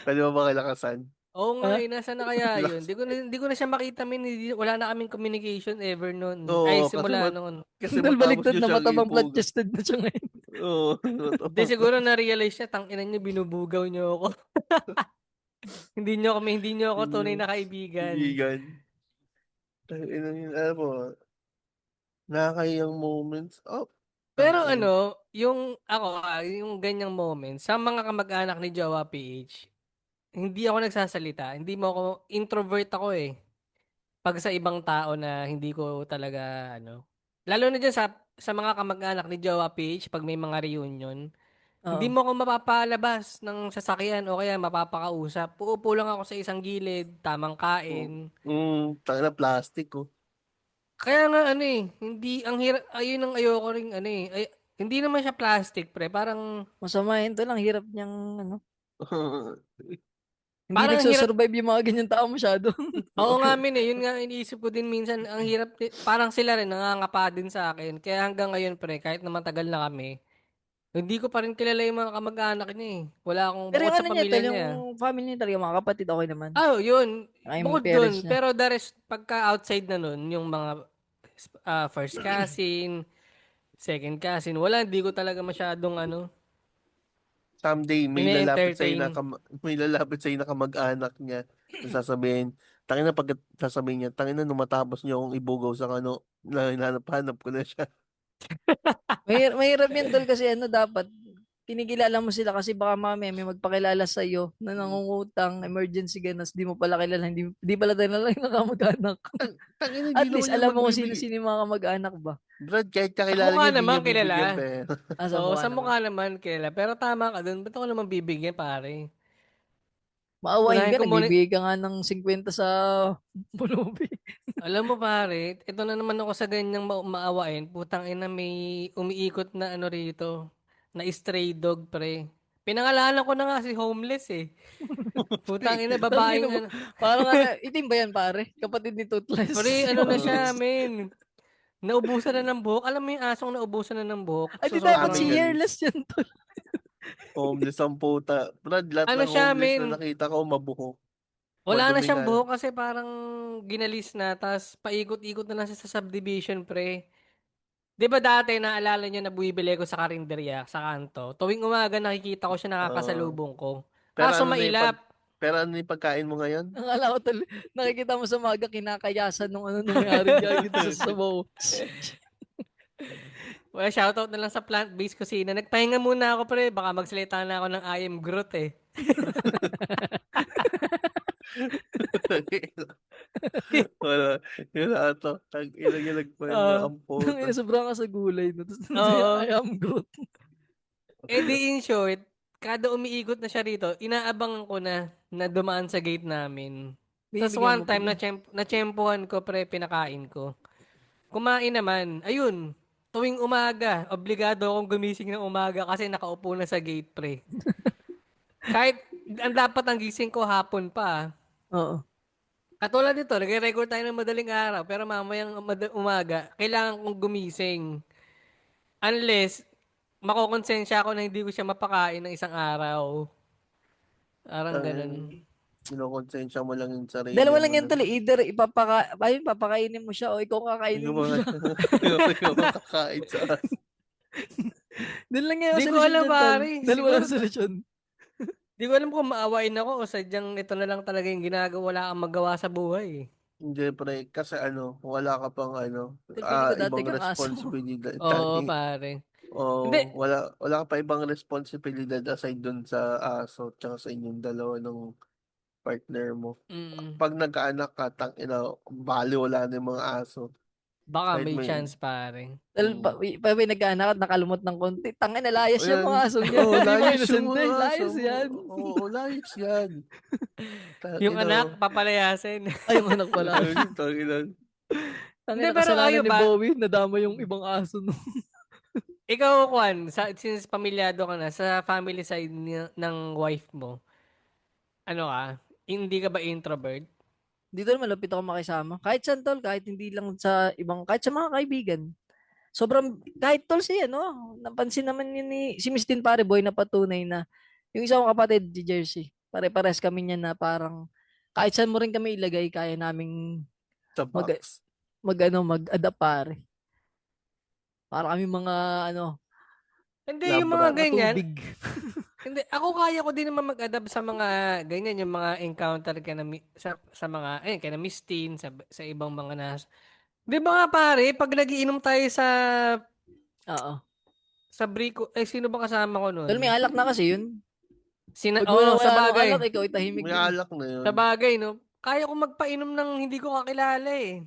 E: Pwede mo ba kalakasan?
D: oo nga
C: Ha?
D: eh, nasa na kaya yun?
E: Lakas.
D: Di ko na siya makita, men. Wala na kaming communication ever noon. Ay,
E: Oo,
D: simula noon.
E: kasi
C: Dahil
E: matapos
C: baligtad
E: nyo
C: na
E: siyang
C: matabang
E: ibuga.
C: flat-chested na siya ngayon.
E: Oo,
D: Di siguro na-realize niya, tangina niyo, binubugaw niyo ako. Hindi niyo ako tunay na kaibigan.
E: Kaibigan. Tangina yun, alam mo, nakakayang moments. Oh,
D: Pero
E: tangina.
D: ano, yung ganyang moment, sa mga kamag-anak ni Jowa PH, hindi ako nagsasalita. Hindi mo ako, introvert ako eh. Pag sa ibang tao na hindi ko talaga, ano. Lalo na dyan sa mga kamag-anak ni Jowa PH, pag may mga reunion, hindi
C: Oo.
D: mo ako mapapalabas ng sasakyan o kaya mapapakausap. Uupo lang ako sa isang gilid, tamang kain.
E: Tangina plastic oh.
D: Kaya nga ano eh, hindi, ang hirap, ayun ang ayoko ring ano eh. Hindi naman siya plastic pre, parang,
C: Masama yun to lang. Hirap niyang, ano, hindi
D: parang ang hirap.
C: nagsusurvive yung mga ganyan tao masyado.
D: Oo nga min eh, yun nga iniisip ko din minsan, ang hirap, parang sila rin nangangapa din sa akin. Kaya hanggang ngayon pre, kahit na matagal na kami, hindi ko pa rin kilala yung mga kamag-anak niya eh. Wala akong,
C: Pero
D: bukod
C: yung
D: sa
C: ano niya,
D: pamilya
C: tol, yung
D: niya.
C: family niya talaga, mga kapatid, okay naman.
D: Ah, yun.
C: Ay, yung
D: Bukod
C: parents
D: dun,
C: niya.
D: pero the rest, pagka outside na nun, yung mga first cousin, second cousin, wala, hindi ko talaga masyadong ano,
E: Someday
D: ine-entertain.
E: may lalapit sa'yo na kamag-anak niya na sasabihin, tangina pag sasabihin niya, tangina nung matapos niyo akong ibugaw sa ano, na hinahanap-hanap ko na siya.
C: Mahirap yan, tol, kasi ano, dapat, kinikilala mo sila kasi baka mamaya may magpakilala sa iyo na nangungutang, emergency ganas, di mo pala kilala, hindi pala tayo lang nakamag-anak.
E: Tangina hindi
C: At least
E: naman yung
C: alam mo kung
E: magbibigay.
C: sino-sino yung mga kamag-anak ba.
E: Brad, kahit
D: Sa
E: kakilala
D: mukha
E: niya, hindi
D: naman,
E: niya bibigyan
D: kilala.
E: pera.
C: Sa
D: Oo,
C: mukha
D: sa
C: naman.
D: mukha naman, kilala. Pero tama ka dun, ba't ako naman bibigyan, pare?
C: Maawain
D: Unahin
C: ka,
D: ko muna,
C: nagbibigay ka nga ng 50 sa pulubi.
D: alam mo pare, ito na naman ako sa ganyang maawain. Putang ina, may umiikot na ano rito, na stray dog, pre. Pinangalanan ko na nga si homeless eh. Putang ina,
C: Tangina
D: babaeng
C: mo.
D: ano.
C: Parang ano, itim ba yan, pare? Kapatid ni
D: Pre,
C: Toothless.
D: ano na siya,
E: Uh,
D: men. Naubusan na ng buhok. Alam mo yung asong naubusan na ng buhok?
C: Ay,
D: So,
C: di dapat si
D: sobrang,
E: Famicals.
C: Hairless yan, tol.
E: Homeless ang puta. Brad, lahat
D: ano
E: ng
D: siya,
E: homeless na
D: men.
E: nakita ko, mabuhok.
D: Wala na
E: Madumi
D: siyang
E: nga lang.
D: buhok kasi parang ginalis na. Tapos paikot-ikot na lang siya sa subdivision, pre. Di ba dati, naalala niyo na buwibili ko sa karinderya, sa kanto? Tuwing umaga nakikita ko siya
E: Uh,
D: nakakasalubong ko.
E: pero
D: Kaso
E: ano na yung pag
D: mailap.
E: pero ano yung pagkain mo ngayon?
C: Ang ala ko, tol. Nakikita mo sa maga, kinakayasan nung ano, nung may-ari gagi sa sabaw.
D: Well, shoutout na lang sa plant-based cuisine. Nagpahinga muna ako, pre. Baka magsalita na ako ng I am Groot, eh.
E: Wala. Yun na ito. Tag-ilang yung nagpahinga
D: Oo.
E: ang
C: Nang
E: puta.
C: ina, sobrang ka sa gulay. No? Tapos,
D: Oo.
C: I am Groot.
D: Eh di in short, kada umiikot na siya rito, inaabangan ko na dumaan sa gate namin. Tapos
C: Binibigyan
D: one
C: mo
D: time
C: pala.
D: na-tsempuhan ko pre, pinakain ko. Kumain naman, ayun, tuwing umaga, obligado akong gumising ng umaga kasi nakaupo na sa gate pre. Kahit ang dapat ang gising ko hapon pa.
C: Oo.
D: Katulad nito, nagre-record tayo ng madaling araw, pero mamayang umaga, kailangan kong gumising. Unless, makokonsensya ako na hindi ko siya mapakain ng isang araw. Parang ganun.
E: Kinokonsensya mo lang yung sarili
C: Dalawa
E: mo
C: lang yan,
E: na.
C: tol. Either ayun, papakainin mo siya o ikaw kakainin
E: Yung
C: mo
E: mga,
C: siya.
E: yung mga kakain sa aso.
C: Doon lang yung
D: Di ko
C: solusyon
D: alam
C: dyan, tol.
D: pare.
C: Dalawa
D: Siguro,
C: lang solusyon.
D: di ko alam kung maawain ako o sadyang ito na lang talaga yung ginagawa, wala kang magawa sa buhay.
E: Hindi, pre. Kasi ano, wala ka pang ano,
C: Tol, feeling ko dati
E: ibang
C: kang aso.
E: responsibilidad.
D: Oo, pare. Hindi.
E: O wala ka pa ibang responsibilidad aside dun sa aso tsaka sa inyong dalawa ng partner mo.
D: Mm,
E: Pag nagkaanak ka, bali wala na yung mga aso.
D: baka
E: Kahit
D: may
E: may,
D: chance pare.
C: Tol,
E: mm,
C: may nagkaanak at nakalumot ng konti. Tangin na layas yan
E: ayan,
C: mga asong yan.
E: oh,
C: Yung mga
E: layas yung
C: inosente,
E: mga aso.
C: layas yan.
E: Oo, layas yan.
D: Yung anak,
E: Tangina.
D: papalayasin.
C: Ay, yung anak pala.
E: Tangina.
D: Hindi,
C: Tangin na
D: pero
C: kasalanan
D: kayo
C: ni
D: ba?
C: Bowie, nadama yung ibang aso. No?
D: Ikaw, Juan, since pamilyado ka na, sa family side ng wife mo, ano ka? Hindi ka ba introvert?
C: Dito naman malapit ako makisama. Kahit saan tol, kahit hindi lang sa ibang, kahit sa mga kaibigan. Sobrang, kahit tol siya, no? Napansin naman yun si Miss Tin pare boy na patunay na yung isa kong kapatid, si Jersey, pare-pares kami niya na parang kahit saan mo rin kami ilagay, kaya naming
E: Sa
C: mag,
E: box.
C: mag-adapt pare. Para kami mga, ano,
D: Hindi, yung mga
E: Labra.
D: ganyan.
C: matubig.
D: Hindi, ako kaya ko din naman mag-adapt sa mga ganyan, yung mga encounter ka na sa mga, kaya na Miss Teen, sa ibang mga nas. Di ba nga pare, pag nagiinom tayo
C: Oo.
D: sa Brico, sino ba kasama ko
C: Tol, may
D: nun?
C: alak na kasi yun. Pag
D: Oo, sa
C: wala nung
D: bagay.
C: alak, ikaw ay tahimik
E: May
C: din eh.
E: alak na yun.
D: Sa bagay, no? Kaya ko magpainom ng hindi ko kakilala eh.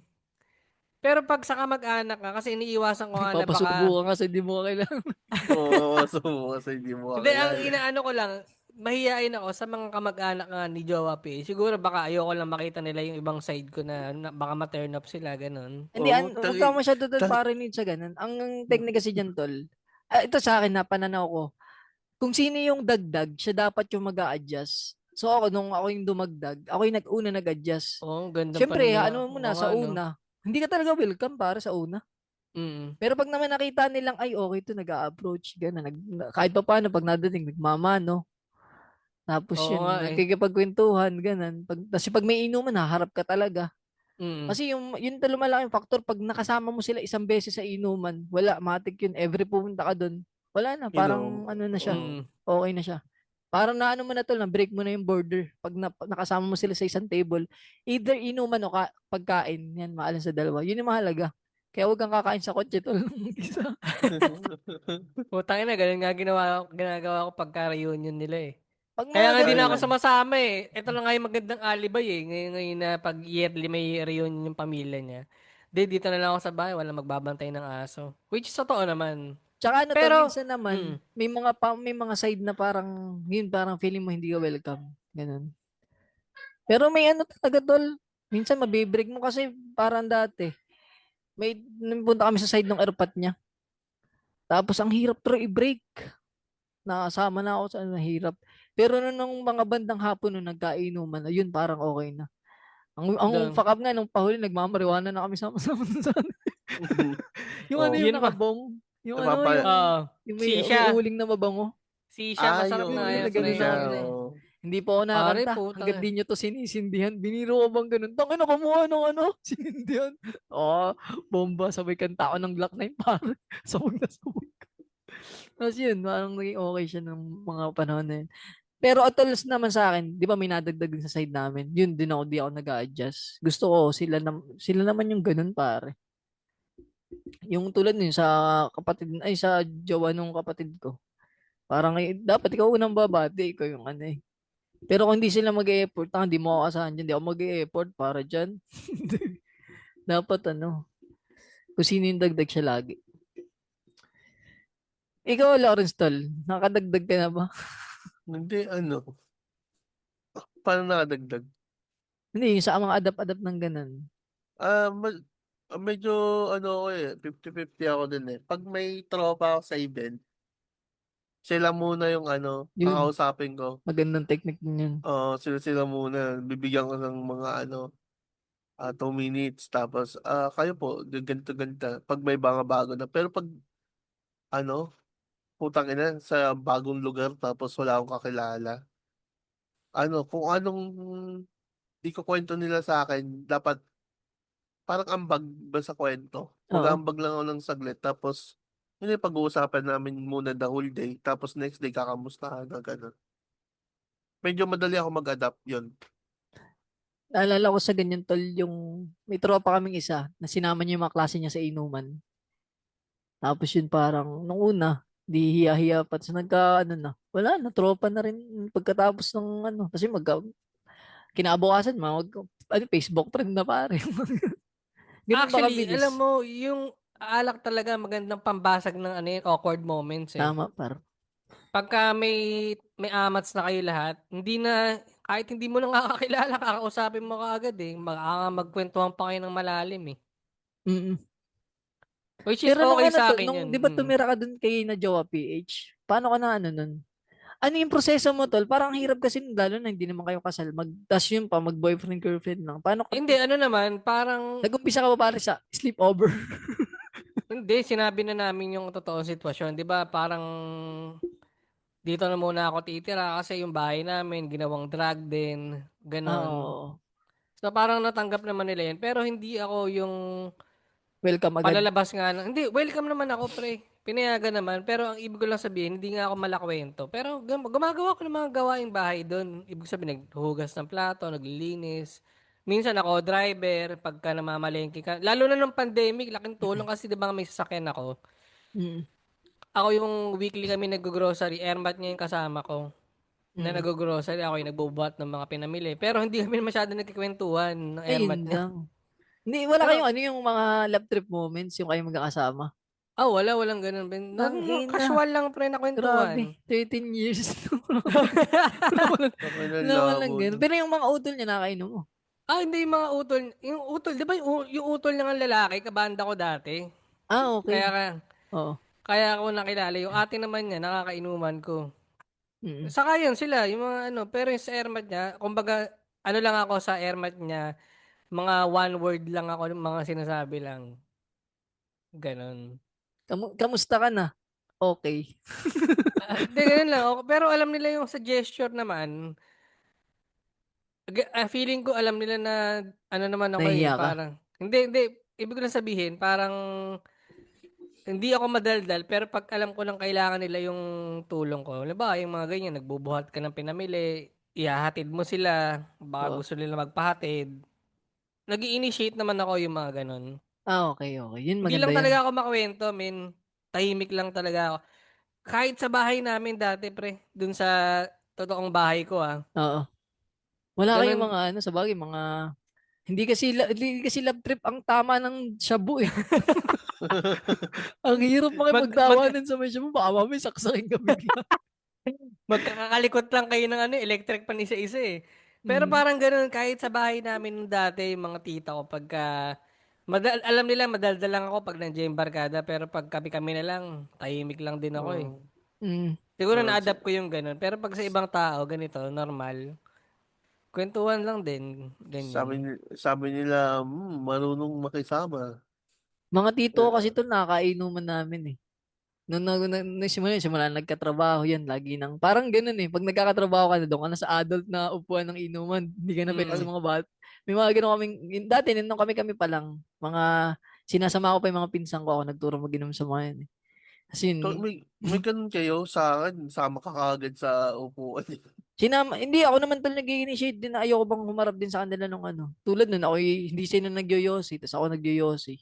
D: Pero pag sa kamag-anak ka, kasi iniiwasan ko nga na
C: Papasubo
D: baka.
C: ka kasi di mo kailangan.
E: Oo, so kasi hindi mo
D: Hindi, ang
E: kakilala.
D: inaano ko lang, mahihain ako sa mga kamag-anak nga ni Jowa P. Siguro baka ayoko lang makita nila yung ibang side ko na baka ma-turn off sila, ganun.
C: Hindi,
E: Oo,
C: huwag ka masyado tol
E: ta-
C: parinig sa ganun. Ang technique kasi dyan tol, ito sa akin na pananaw ko, kung sino yung dagdag, siya dapat yung mag-a-adjust. So ako, nung ako yung dumagdag, ako yung una nag-adjust.
D: Oo, gandang
C: Siyempre,
D: paniniwa.
C: ano mo
D: Oo
C: na,
D: nga,
C: sa
D: no?
C: una, hindi ka talaga welcome para sa una.
D: Mm.
C: Pero pag naman nakita nilang, ay okay to nag-a-approach, gano'n, kahit pa paano, pag nadating, nagmamano, tapos
D: Oo nga
C: yun,
D: eh.
C: nagkikipagkwentuhan, ganun. Kasi pag may inuman, haharap ka talaga.
D: Mm.
C: Kasi yun talaga malaking factor, pag nakasama mo sila isang beses sa inuman, wala, matik yun, every pumunta ka doon, wala na,
E: Inom.
C: parang ano na siya,
E: Oo.
D: Mm.
C: okay na siya. Parang naano mo na tol, na break mo na yung border. Pag nakasama mo sila sa isang table, either inuman o pagkain, yan, maalan sa dalawa. Yun yung mahalaga. Kaya huwag kang kakain sa kotse tol. Isa.
D: Putang ina, ganun nga ginagawa ko pagka reunion nila eh.
C: Pag
D: Kaya
C: mga
D: nga di
C: ganun
D: na ako
C: naman,
E: Ayun.
D: sumasama eh. Ito na nga yung magandang alibay eh. Ngayon na pag yearly may reunion yung pamilya niya. Dito na lang ako sa bahay, wala magbabantay ng aso. Which is totoo naman.
C: tsaka ano tol,
D: Pero,
C: minsan naman,
D: mm,
C: may mga side na parang, yun, parang feeling mo hindi ka welcome. Ganun. Pero may ano talaga tol, minsan mabibreak mo kasi parang dati. Nung punta kami sa side ng airpot niya. Tapos ang hirap pero i-break. Nakasama na ako sa ano, hirap. Pero nung mga bandang hapon nung nagkainuman na, yun parang okay na. Ang
D: doon.
C: fuck up nga nung pahuli, nagmamariwana na kami sama-sama sa ano. Yung ano
E: Oh,
C: yung
D: Yun pa.
C: nakabong. Yung ano,
E: napapa...
C: yung may
D: Sisha.
C: uling na mabango.
D: Sisha, masarap
E: yung
D: na
C: Yun,
D: yan,
C: ganun
E: sisya,
C: ako
D: pre.
C: na eh.
E: oh.
C: Hindi po ako
D: Pare,
C: nakakanta.
D: putang
C: Hanggat di nyo to sinisindihan. Biniro ko bang ganun? Tangin na kumuha ng ano? Sinindihan. Oo, bomba. Sabay kanta ako ng Glock 9 pare. Sabog na sabog. Tapos yun, parang naging okay siya ng mga panahon na yun. Pero atols naman sa akin, di ba may nadagdag din sa side namin? Yun din ako, di ako nag-a-adjust. Gusto ko, sila naman yung ganun pare. Yung tulad nun sa kapatid, ay sa jowa nung kapatid ko. Parang dapat ikaw unang babati, ikaw yung ano eh. Pero kung hindi sila mag-e-effort, hindi mo ako asahan dyan, hindi ako mag-e-effort para dyan. Dapat ano, kung sino yung dagdag siya lagi. Ikaw, Lawrence Tol, nakadagdag ka na ba?
E: Hindi, ano. Paano nakadagdag?
C: Hindi, yung sa mga adapt-adapt ng ganun.
E: Ah, medyo, ano ako eh, 50-50 ako din eh. Pag may tropa ako sa event, sila muna yung ano,
C: Yun,
E: kakausapin ko.
C: magandang technique din yun.
E: Sila muna. Bibigyan ko ng mga ano, 2 minutes. Tapos, kayo po, ganito, ganito. Pag may mga bago na. Pero pag, ano, putang ina, sa bagong lugar, tapos wala akong kakilala. Ano, kung anong ikukwento nila sa akin, dapat parang ambag ba sa kwento.
C: Oo.
E: Mag-aambag lang ako ng saglit. Tapos, yun yung pag-uusapan namin muna the whole day. Tapos next day, kakamustahan na gano'n. Medyo madali ako mag-adapt yun.
C: Naalala ko sa ganyan tol, yung may tropa kaming isa na sinama niya yung mga klase niya sa inuman. Tapos yun parang, nung una, di hiya-hiya pa. Tapos ano na, wala na, tropa na rin pagkatapos ng ano. Kasi kinabukasan, Facebook friend na pare. Ganun ba
D: Actually, alam
C: kabilis?
D: mo, yung alak talaga magandang pambasag ng ano yun, awkward moments eh.
C: Tama, par.
D: Pagka may amats na kayo lahat, hindi na, kahit hindi mo lang kakakilala, kakausapin mo kaagad eh. Magkwentuhan pa kayo ng malalim eh.
C: Mm.
D: Which is
C: Pero nung
D: okay
C: ano
D: sa
C: to,
D: akin yun.
C: di ba tumira ka dun kay na Jowa PH? Paano ka na ano nun? ano yung proseso mo, tol? Parang ang hirap kasi lalo na hindi naman kayo kasal. Tas yun pa, mag-boyfriend, girlfriend lang. Paano ka,
D: Hindi, ano naman, parang,
C: nag-umpisa ka ba pare sa sleepover?
D: hindi, sinabi na namin yung totoong sitwasyon. Di ba, parang, dito na muna ako titira kasi yung bahay namin, ginawang drag din, ganon.
C: Oo.
D: So, parang natanggap naman nila yun. Pero hindi ako yung
C: Welcome agad.
D: palalabas nga. Hindi, welcome naman ako, pre. Pinayagan naman. Pero ang ibig ko lang sabihin, hindi nga ako malakwento. Pero gumagawa ko ng mga gawaing bahay doon. Ibig sabihin, naghuhugas ng plato, naglilinis. Minsan ako, driver, pagka namamalengke ka. Lalo na nung pandemic, laking tulong kasi di ba may sasakyan ako.
C: Mm.
D: Ako yung weekly kami nag-grocery. Airmat niya yung kasama ko. Na
C: Mm.
D: nag-grocery. Ako yung nagbubuhat ng mga pinamili. Pero hindi kami masyado nagkikwentuhan ng airmat
C: Ayun
D: niya.
C: lang. Hindi, wala
D: Pero
C: kayong ano yung mga love trip moments, yung kayong magkakasama.
D: Walang ganun.
C: Tang ina.
D: Casual lang pre na kwentuhan.
C: Grabe. 13 years.
E: Ang ina
C: Wala man lang
E: lamon.
C: ganun. Pero yung mga utol niya nakainom mo.
D: Hindi yung mga utol. Yung utol, di ba yung utol ng lalaki, kabanda ko dati.
C: Ah,
D: Kaya
C: okay.
D: ka,
C: Oo.
D: kaya ako nakilala. Yung ate naman niya, nakakainuman ko.
C: Mm.
D: Saka yun sila, yung mga ano, pero yung sa airmat niya, kumbaga, ano lang ako sa airmat niya, mga one word lang ako, mga sinasabi lang. Ganon.
C: Kamusta ka na? Okay.
D: Hindi, ganun lang. Pero alam nila yung sa gesture naman, feeling ko alam nila na ano naman ako
C: Nahihiya ka?
D: parang hindi ibig ko lang sabihin parang hindi ako madaldal pero pag alam ko lang kailangan nila yung tulong ko. Halimbawa, yung mga ganyan nagbubuhat ka ng pinamili, ihahatid mo sila, baka
C: Oo.
D: gusto nila magpahatid. Nag-i-initiate naman ako yung mga ganun.
C: Ah, okay, okay. Yun,
D: Hindi
C: maganda
D: lang
C: yun.
D: talaga ako makwento, min. Tahimik lang talaga ako. Kahit sa bahay namin dati, pre, dun sa totoong bahay ko,
C: Oo. Wala kayong
D: Ganun.
C: mga ano, sa bagay, mga hindi kasi love trip ang tama ng shabu eh. Ang hirap
D: Mag, mag,
C: makipagtawanan sa may shabu. Baka mamaya saksakin ka bigla.
D: Magkakalikot lang kayo ng ano, electric pan isa-isa eh. Pero
C: Mm.
D: parang ganun, kahit sa bahay namin nung dati, yung mga tita ko, pagka, alam nila, madaldal lang ako pag nandiyan yung barkada, pero pag kami-kami na lang, tahimik lang din ako eh.
E: Oo.
C: Mm.
D: Siguro
E: Oo,
D: na-adapt ko yung ganun. Pero pag sa ibang tao, ganito, normal, kwentuhan lang din, ganyan.
E: sabi nila, marunong makisama.
C: Mga tito ko kasi
E: Eh,
C: to nakakainuman namin eh. Simula nagkatrabaho yan, lagi nang, parang ganun eh. Pag nagkakatrabaho ka na doon ka na sa adult na upuan ng inuman, hindi ka na pwede sa
D: Mm.
E: ay,
C: mga bat. May mga ganun kaming, dati nung kami pa lang, sinasama ko pa yung mga pinsan ko, ako nagturo mag-inom sa mga yun eh. Kasi yun,
E: may ganun kayo sa akin, sama ka kagad sa upuan.
C: hindi ako naman tol nag-initiate din na ayoko bang humarap din sa kanila nung ano. Tulad nun, hindi sila nagyoyosi, tapos ako nagyoyosi.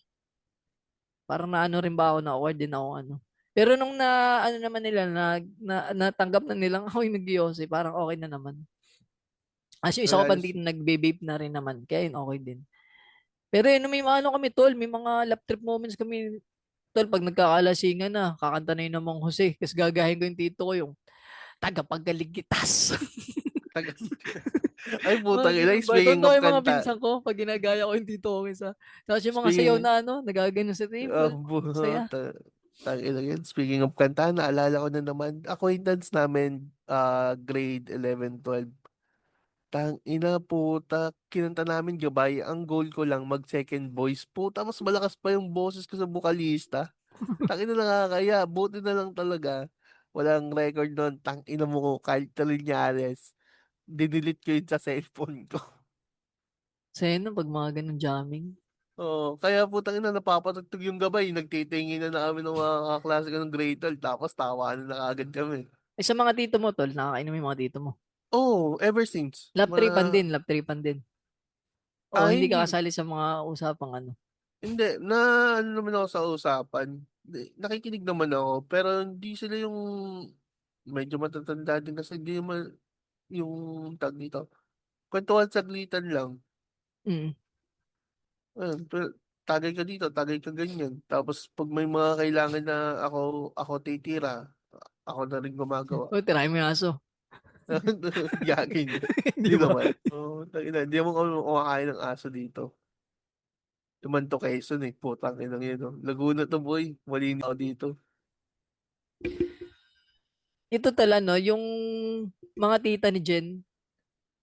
C: Parang naano rin ba ako na awkward din ako ano. Pero nung ano naman nila natanggap na nilang ako yung nag parang okay na naman. As yung isa ko
E: Wala,
C: pang din nagbe-vape na rin naman. Kaya yun okay din. Pero yun, may mga ano kami tol, may mga lap trip moments kami tol pag nagkakalasingan na, kakanta na yun ng Mang Jose. Kasi gagahin ko yung tito ko yung tagapagaligitas.
E: tagal. Ay,
C: Mga
E: putang ina,
C: ganun ba?
E: speaking
C: Tonto
E: of
C: yung mga
E: kanta,
C: pinsan ko pag ginagaya ko yung tito ko isa. Tapos yung mga sayaw
E: speaking,
C: na ano, nagagano sa table. Saya.
E: tangina yan, speaking of kanta, naalala ko na naman, acquaintance namin, grade 11, 12. Tang ina puta, kinanta namin gabay. Ang goal ko lang mag second voice. Puta, mas malakas pa yung boses ko sa bokalista. Tang ina nakakaya, buti na lang talaga. Walang record nun. Tang ina mo ko, Kyle Taliñares. Dinilit ko yun sa cellphone ko.
C: Saya no pag mga ganun jamming.
E: Oo, kaya putang ina napapatugtog yung gabay. Nagtitingin na namin ng mga kaklase ko ng grade 12. Tapos tawanan na agad kami.
C: Eh sa mga tito mo tol, nakakainom yung mga tito mo.
E: Oh, ever since.
C: Love tripan din. O hindi ka
E: Hindi,
C: kasali sa mga usapang ano.
E: Hindi, ano naman ako sa usapan. Nakikinig naman ako, pero hindi sila yung medyo matatanda din kasi hindi naman yung tag dito. Kwentuhan saglitan lang.
C: Mm.
E: Ayun, pero tagay ka dito, tagay ka ganyan. Tapos pag may mga kailangan na ako titira, ako na rin gumagawa.
C: O, tirahin mo yung aso.
E: Yagin.
C: Di
E: Di
C: ba?
E: naman. Oh, tangina, hindi mo kumakain ng aso dito. Naman to Quezon eh, putang inang yun. Oh. Laguna to boy, malinis ako dito.
C: ito tala, no, yung mga tita ni Jen,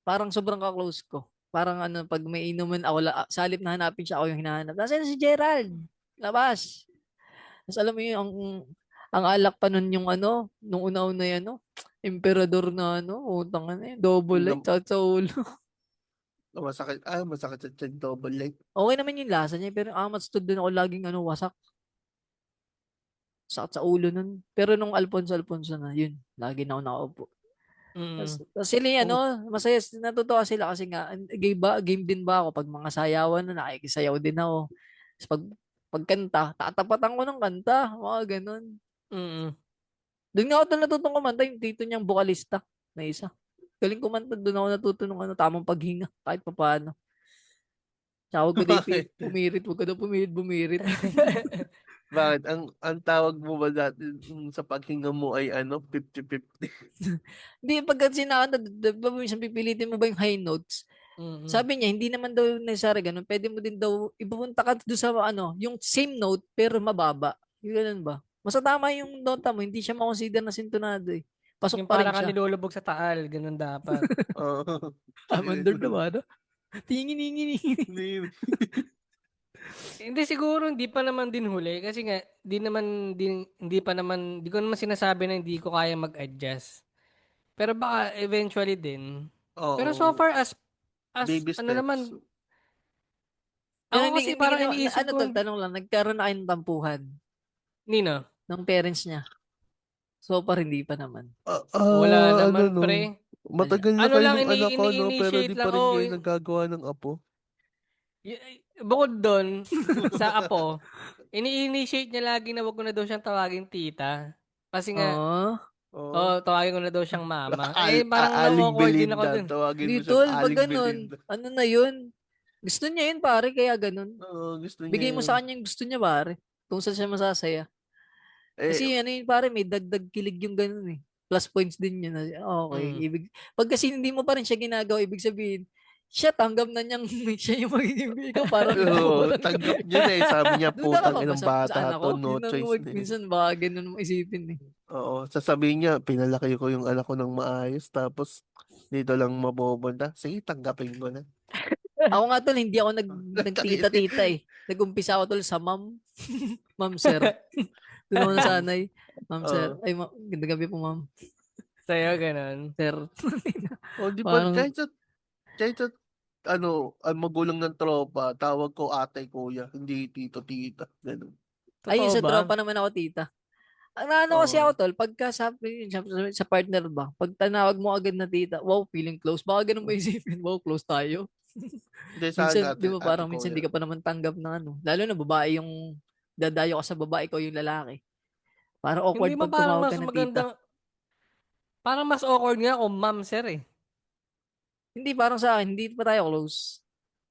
C: parang sobrang ka-close ko. Parang ano, pag may inuman ako, sa halip na hanapin siya, ako yung hinahanap. Nasaan na si Gerald? Labas. Tapos alam mo yun, ang alak pa nun yung ano, nung una-una yan, no? Emperador na ano, utang na yun, double light, sa ulo.
E: Masakit sa chan, double light.
C: Okay naman yung lasa niya, pero amat stud din ako laging ano, wasak. Sakit sa ulo nun. Pero nung Alfonso na, yun, lagi na ako nakaupo.
D: Mm.
C: Tapos sila yung ano, masaya, natutuwa sila kasi nga, game din ba ako pag mga sayawan na nakikisayaw din ako. Tapos pagkanta, tatapatan ko ng kanta, mga ganun.
D: Mm.
C: Doon nga ako doon natutong kumanta, yung tito niyang vokalista na isa. Galing kumanta, doon ako natuto ng ano, tamang paghinga, kahit pa paano. Tsaka huwag ka daw
E: Bakit?
C: pumirit, huwag ka daw bumirit.
E: Bakit? Ang tawag mo ba dati sa paghinga mo ay ano, 50-50?
C: Hindi, pagka sinakanta, diba minsan pipilitin mo ba yung high notes?
D: Mm.
C: Sabi niya, hindi naman daw necessary ganun. Pwede mo din daw, ipupunta ka doon sa ano, yung same note, pero mababa. Yung ganun ba? Basta tama yung nota mo, hindi siya makonsider na sintonado eh. Pasok
D: Yung
C: pa
D: para
C: rin
D: ka
C: siya.
D: nilulubog sa taal, ganun dapat.
E: Oo.
C: Amandor na ba? No? Tingin.
D: Hindi siguro hindi pa naman din huli kasi nga hindi pa naman, di ko naman sinasabi na hindi ko kaya mag-adjust. Pero baka eventually din. Pero so
E: Oo.
D: far as
E: Baby
D: ano naman,
E: steps.
C: Pero
D: ako
C: hindi,
D: kasi
C: hindi,
D: parang iniisip
C: ano
D: ko,
C: tol, tanong lang, nagkaroon na kayo ng tampuhan
D: Nino,
C: ng parents niya. So far, hindi pa naman.
D: wala
E: Ano
D: naman
E: no?
D: pre.
C: Wala.
E: Matagal na
D: Ano
E: kayo
D: lang
E: ng anak ko, no? Pero
D: ini-initiate
E: di
D: lang,
E: pa rin kayo nagagawa ng apo.
D: bukod doon sa apo, ini-initiate niya lagi na wag ko na daw siyang tawagin tita. Kasi nga,
C: Oo.
E: Oo.
D: tawagin ko na daw siyang mama. Eh, parang
E: Aling
D: na-awkward din ako
E: Belinda.
D: dun.
E: Tawagin
C: Hindi
E: mo siyang
C: tol, pag
E: Aling
C: ganun,
E: Belinda.
C: ano na yun? Gusto niya yun pare, kaya ganun.
E: Oo, gusto niya
C: Bigay mo
E: yun.
C: sa kanya yung gusto niya pare. Kung saan siya masasaya.
E: Eh,
C: Kasi ano yun pare, may dagdag kilig yung ganun eh. Plus points din yun. Okay.
D: Mm.
C: Pag kasi hindi mo pa rin siya ginagawa, ibig sabihin, siya tanggap na niyang siya yung magiging biga para
E: oo,
C: pinapawalan ka.
E: tanggap niya na eh. Sabi niya,
C: Duda ka
E: putang
C: pa ba
E: ilang
C: sa
E: bata
C: anak ko?
E: to, no
C: Yun ang
E: choice na yun.
C: minsan baka ganun mo isipin eh.
E: Oo, sasabihin niya, pinalaki ko yung anak ko ng maayos, tapos dito lang mabobonda. Sige, tanggapin ko na.
C: Ako nga tol, hindi ako
E: Tangina.
C: nagtita-tita eh. Nag-umpisa ako tol sa ma'am. Ma'am sir. Doon ako nasanay. Ma'am sir.
E: Oo.
C: Ay, ganda gabi po ma'am.
D: Sa'yo, ganun.
C: Sir.
E: O, di ba,
C: Parang,
E: kahit sa, ano, ang magulang ng tropa, tawag ko ate, kuya, hindi tito, tita. Ganun.
C: ayun,
D: Totoo
C: sa
D: ba?
C: tropa naman ako tita. Ang ano kasi
E: Oo.
C: ako tol, pagka sabi sa partner ba, pag tanawag mo agad na tita, wow, feeling close. Baka ganun ba isipin? Wow, close tayo.
E: Hindi, saan
C: Minsan, di ba
E: ate,
C: parang minsan
E: kuya.
C: di ka pa naman tanggap ng ano. Lalo na babae yung dadayo ka sa babae ko yung lalaki. Parang
D: Hindi
C: awkward
D: ba
C: pag
D: parang
C: tumawag ka
D: mas
C: ng tita.
D: magandang, parang mas awkward nga kung ma'am sir eh.
C: Hindi, parang sa akin, hindi pa tayo close.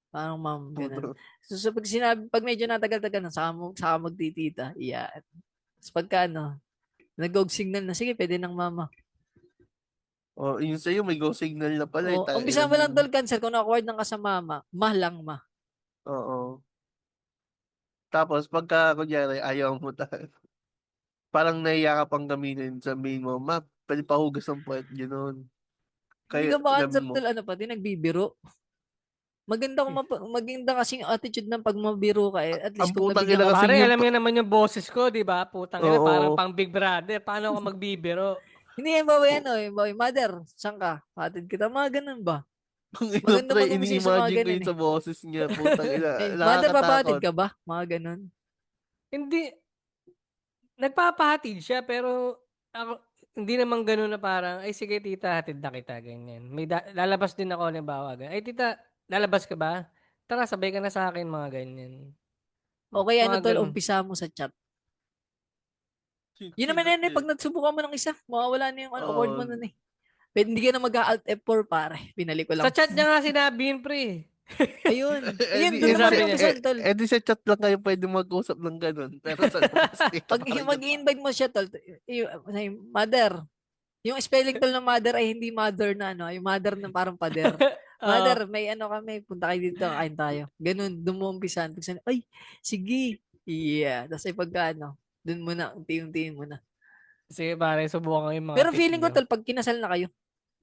C: Parang ma'am, ganun.
E: Puto.
C: So, pag sinabi, pag medyo natagal-tagal na, saka magtitita, yeah. Tapos pagka ano, nag-go signal na, sige, pwede ng mama.
E: Oh, yun sa'yo, may go signal na pala.
C: O, umpisa mo lang tol, cancer, kung awkward ng ka sa mama, ma lang ma.
E: Oo. Tapos, pagka, kunyari, ayaw mo parang naiya ka pang gamitin, sabihin mo, ma, pwede pa hugas ng puwet, gano'n.
C: Hindi
E: Kaya,
C: ka ba
E: alam
C: cancer
E: mo,
C: tol, ano pati, nagbibiro. Maganda kasing attitude ng pag mabiro ka eh. At
E: ang
C: least kung
E: putang
C: nabigyan
E: ina
C: ka
E: kasing
D: Pare,
E: yung,
D: alam niyo naman yung boses ko, di ba? Putang ina, parang
E: oo,
D: pang Big Brother. Paano ako magbibiro?
C: hindi yan ba ano eh, boy, mother, saan ka? Hatid kita, mga ganun ba?
E: ang ina,
C: Maganda
E: pre,
C: mag-umpisa sa mga
E: ini-imagine ko
C: ganun
E: yun
C: eh.
E: sa boses niya, putang ina,
C: Mother, papahatid
E: nakakatakot.
C: ka ba? Mga ganun.
D: Hindi, nagpapahatid siya, pero ako, hindi naman ganun na parang, ay sige tita, hatid na kita, ganyan. Lalabas din ako, halimbawa, ganyan. Ay tita, lalabas ka ba? Tara, sabay ka na sa akin, mga ganyan.
C: O kaya ano
D: Mga
C: tol,
D: ganun.
C: umpisa mo sa chat. Yun naman yan eh, pag nagsubukan mo ng isa, mawawala na yung awkward mo
E: Oo.
C: nun eh. Pwede hindi ka na mag-alt F4 pare. Pinali ko
D: Sa
C: lang.
D: chat niya nga sinabi yun, pre.
C: Ayun.
E: Eh,
C: Ayun,
E: di,
C: doon
E: eh, di,
C: naman
D: Sabi
C: rin
D: niya,
C: umpisa, tol.
E: di sa chat lang kayo pwede mag-usap ng ganun. Pero sa labas, di ka
C: Pag
E: pa rin
C: mag-invite mo siya, tol, mother. Yung spelling tol ng mother ay hindi mother na ano, yung mother na parang pader.
D: Oo.
C: Mother, may ano kami, punta kayo dito, kain tayo. Ganun, doon mo umpisan. Ay, sige. Yeah. Tapos ay pagka ano, doon muna, unti-untiin mo na.
D: Sige pare, subukan ko yung mga
C: Pero
D: tip
C: feeling ko
D: nyo.
C: tol, pag kinasal na kayo,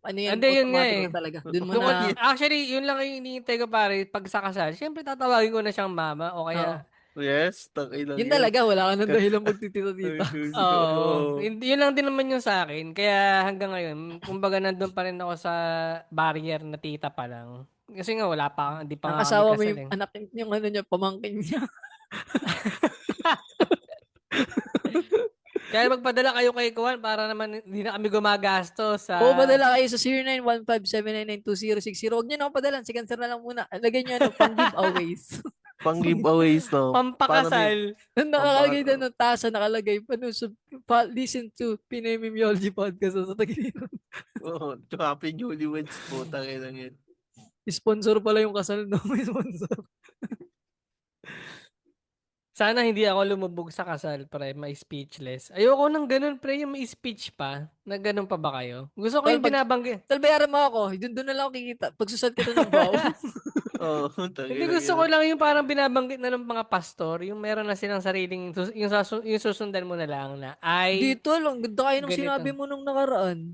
C: ano yan,
D: Hindi, yun nga
C: automatic
D: eh.
C: na talaga. Doon mo
E: Doon
C: na,
E: yun.
D: Actually, yun lang yung iniintay ko pare, pag sa kasal, syempre tatawagin ko na siyang mama o
C: oo.
D: kaya,
E: Yes, lang
C: Yun
E: yan.
C: talaga, wala ka nang
E: Ka-
C: dahilan magtitito-tita.
D: oo, yun lang din naman yung sa akin. Kaya hanggang ngayon, kumbaga nandun pa rin ako sa barrier na tita pa lang. Kasi nga wala pa, hindi pa
C: Ang
D: nga kami
C: asawa mo
D: kasal
C: yung
D: eh.
C: anak yung ano niya, pamangkin niya.
D: Kaya magpadala kayo kay Kuan para naman hindi na kami gumagastos sa...
C: Oo, padala kayo sa 0915799260. Huwag niyo na ako padala. Si Cancer na lang muna. Lagyan niyo ano, pang giveaways.
E: Pang giveaways, no? Para may,
D: Pampakasal.
C: Nakalagay na ng tasa, nakalagay pa no, listen to Pinoy Mimiology Podcast sa Tagiliran.
E: happy newlyweds po, tangin lang yan.
C: Sponsor pala yung kasal, no? May sponsor.
D: Sana hindi ako lumubog sa kasal, pre. May speechless. Ayoko nang ganun, pre. Yung may speech pa. Na ganun pa ba kayo? Gusto ko
C: Tol,
D: yung
C: pag-
D: binabanggit.
C: Tal, bayaran mo ako. Doon na lang ako kikita. Pagsusad kita ng vow.
E: Oo, tangin
D: Hindi,
E: lang
D: gusto
E: yan.
D: ko lang yung parang binabanggit na ng mga pastor. Yung meron na silang sariling, yung susundan mo na lang na ay
C: Dito lang. Ganda kayo nung
D: ganito.
C: sinabi mo nung nakaraan.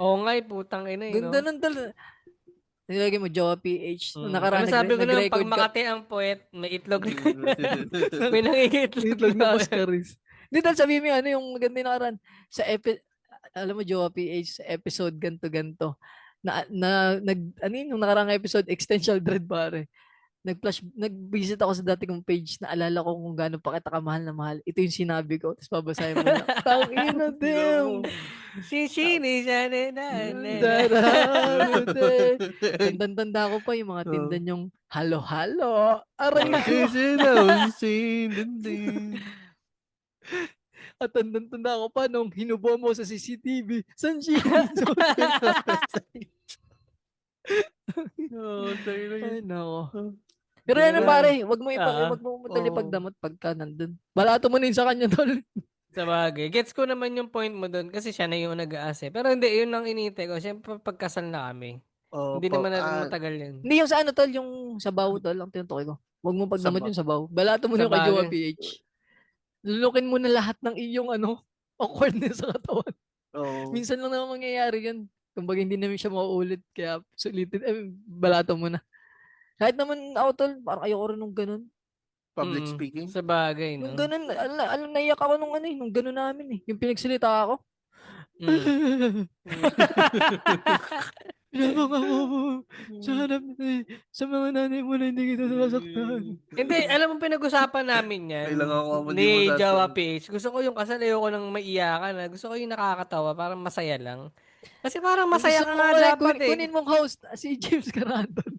D: Oo nga, putang ina eh,
C: Ganda
D: no?
C: nun tal. Nilagay mo, Jowa PH. Nung
D: Ano
C: nakaraan,
D: sabi ko nun, pag
C: nag-record ka.
D: Makati ang puwet, may itlog. May nangingitlog
C: Itlog
D: na
C: na
D: puwet.
C: Ascaris. Hindi tal, sabi mo yung ano, yung maganda yung nakaraan. Alam mo, Jowa PH, sa episode ganto-ganto. Ano yun, yung nakarang episode, Existential Dread, pare. Nag-visit ako sa dati kong page, naalala ko kung gaano pa kita kamahal na mahal. Ito yung sinabi ko, tapos babasahin mo na. Tangina, damn!
D: Sishini, sana na.
C: Dararute. Tandang-tanda ko pa yung mga tindan yung halo-halo. Aray ko. At tandang-tanda ko pa nung hinubo mo sa CCTV. San siya? Ay, nako. Pero yan
D: Diba?
C: pare, wag mo
D: Ah,
C: wag mo madali pagdamot pagka nandun. Balato mo na yun sa kanya, tol.
D: sa bagay. Gets ko naman yung point mo doon kasi siya na yung nag-aase. Pero hindi, yun ang inintay ko. Siyempre, pagkasal na kami. Hindi naman natin matagal yun.
C: Hindi yung sa ano, tol, yung sabaw, tol, ang tinutukoy ko. Wag mo pagdamot
E: Sabaw.
C: yung sabaw. Balato mo na
D: Sa
C: yung kay Jowa
D: bagay.
C: PH. Lulukin mo na lahat ng iyong awkwardness sa katawan.
E: Oo.
C: Minsan lang naman mangyayari yan. Kumbaga hindi namin siya mauulit. Kaya sulitin, balato mo na. Kahit naman ako, tol, parang ayoko rin nung ganun.
E: Public speaking.
D: Sa bagay, no?
C: Nung ganun, alam, naiyak ako nung nung ganun namin eh. Yung pinagsalita ako.
D: Mm.
C: Pinapaka mo sa harap sa mga nanay mo na hindi kita nasasaktan.
D: Hindi, alam mo pinag-usapan namin yan
E: Kailangan ko mo di mo
D: ni
E: sasaktan.
D: Jawa PH. Gusto ko yung kasal, ayoko nang maiyakan. Gusto ko yung nakakatawa, parang masaya lang. Kasi parang masaya ka nga dapat eh.
C: Kunin mong host, si James Caranton.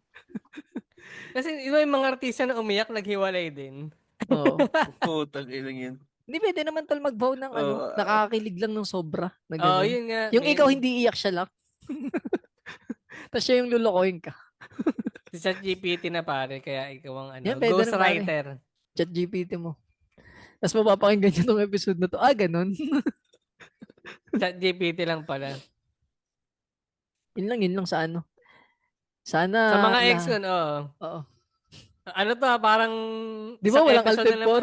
D: Kasi iba yung mga artista na umiyak, naghiwalay din.
C: Oo.
E: Putang ina yan.
C: Hindi pwede naman tol mag-vow ng nakakakilig lang ng sobra. Na
D: Oo,
C: ganun.
D: yun nga.
C: Yung ikaw hindi iyak siya lang. Tapos siya yung lulukoyin ka.
D: Si ChatGPT na pare, kaya ikaw ang
C: Yan, pwede rin,
D: ghostwriter.
C: Chat GPT mo. Tapos mapapakinggan niyo tong episode na to. Ganun.
D: ChatGPT lang pala.
C: Yun lang sa ano. Sana.
D: Sa mga ex ko, oo.
C: Oo.
D: Ano to parang
C: Di ba
D: isang
C: walang
D: episode
C: Alted
D: na
C: for?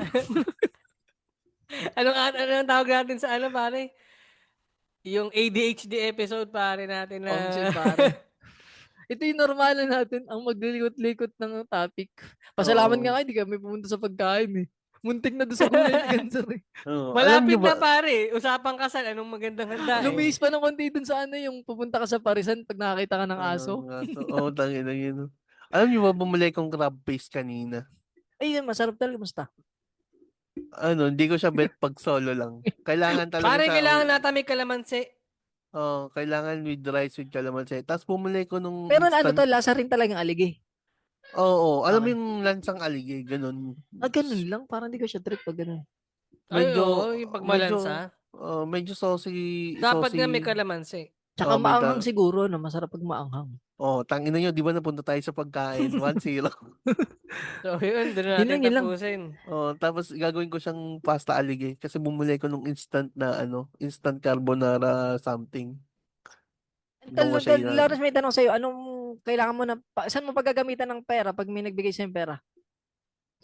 D: Anong tawag natin sa ano pare? Yung ADHD episode pare natin na.
C: Shit, pare. Ito yung normal na natin, ang maglilikot-likot ng topic. Pasalamat nga hindi kami pumunta sa pagkain eh. Muntik na doon sa kulay ni Cancer eh.
E: Alam niyo
D: Malapit na
E: ba?
D: pare. Usapang kasal. Anong magandang handa eh.
C: Lumis pa ng konti dun sa yung pupunta ka sa Parisan pag nakakita ka ng aso.
E: Oo, tangin lang yun. Alam niyo ba, bumili kong crab paste kanina.
C: Ay, masarap talaga. Musta?
E: Hindi ko siya bet pag solo lang. Kailangan talaga
D: Pare,
E: siya.
D: kailangan nata may kalamansi.
E: Kailangan with rice with calamansi. Tapos bumili ko nung
C: Pero
E: instant.
C: lasa rin talagang aligay.
E: Oo, alam mo
C: Okay.
E: yung lansang aligay, ganun.
C: Ganun lang. Parang di ko siya trip pag ganun.
D: Ay,
E: Medyo,
D: oo, yung pagmalansa.
E: medyo saucy.
D: Dapat
E: saucy.
D: nga may kalamansi.
C: Tsaka
E: may
C: maanghang siguro, no? Masarap pag maanghang.
E: Tangina nyo, di ba napunta tayo sa pagkain? 1-0.
D: So, yun. Doon natin
C: Yun lang.
D: tapusin.
E: Tapos gagawin ko siyang pasta aligay kasi bumili ko nung instant na instant carbonara something. Ginawa siya yun.
C: Laras, may tanong sa'yo. Anong kailangan mo na, saan mo paggagamitan ng pera pag may nagbigay sa'yo ng pera?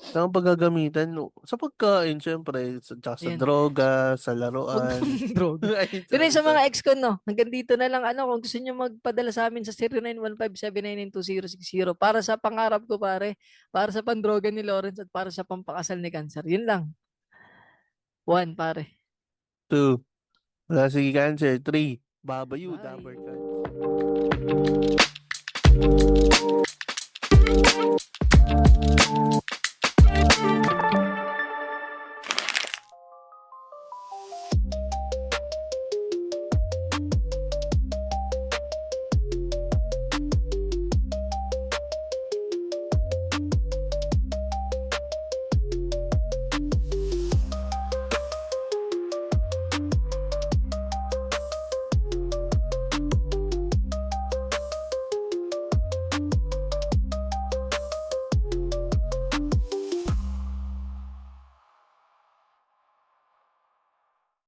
E: Saan mo paggagamitan? No? Sa pagkain, syempre. Tsaka sa
C: Ayun.
E: droga, sa
C: Huwag
E: laruan.
C: naman droga.
E: Ay,
C: Pero yun
E: sorry,
C: sa mga
E: sorry.
C: ex ko, no, hanggang dito na lang, ano, kung gusto nyo magpadala sa amin sa 0915-799-2060 para sa pangarap ko, pare, para sa pandroga ni Lawrence at para sa pampakasal ni Cancer. Yun lang. 1, pare.
E: 2. Wala, sige, Cancer. 3. Babayu,
C: Bye.
E: Dabber Cats.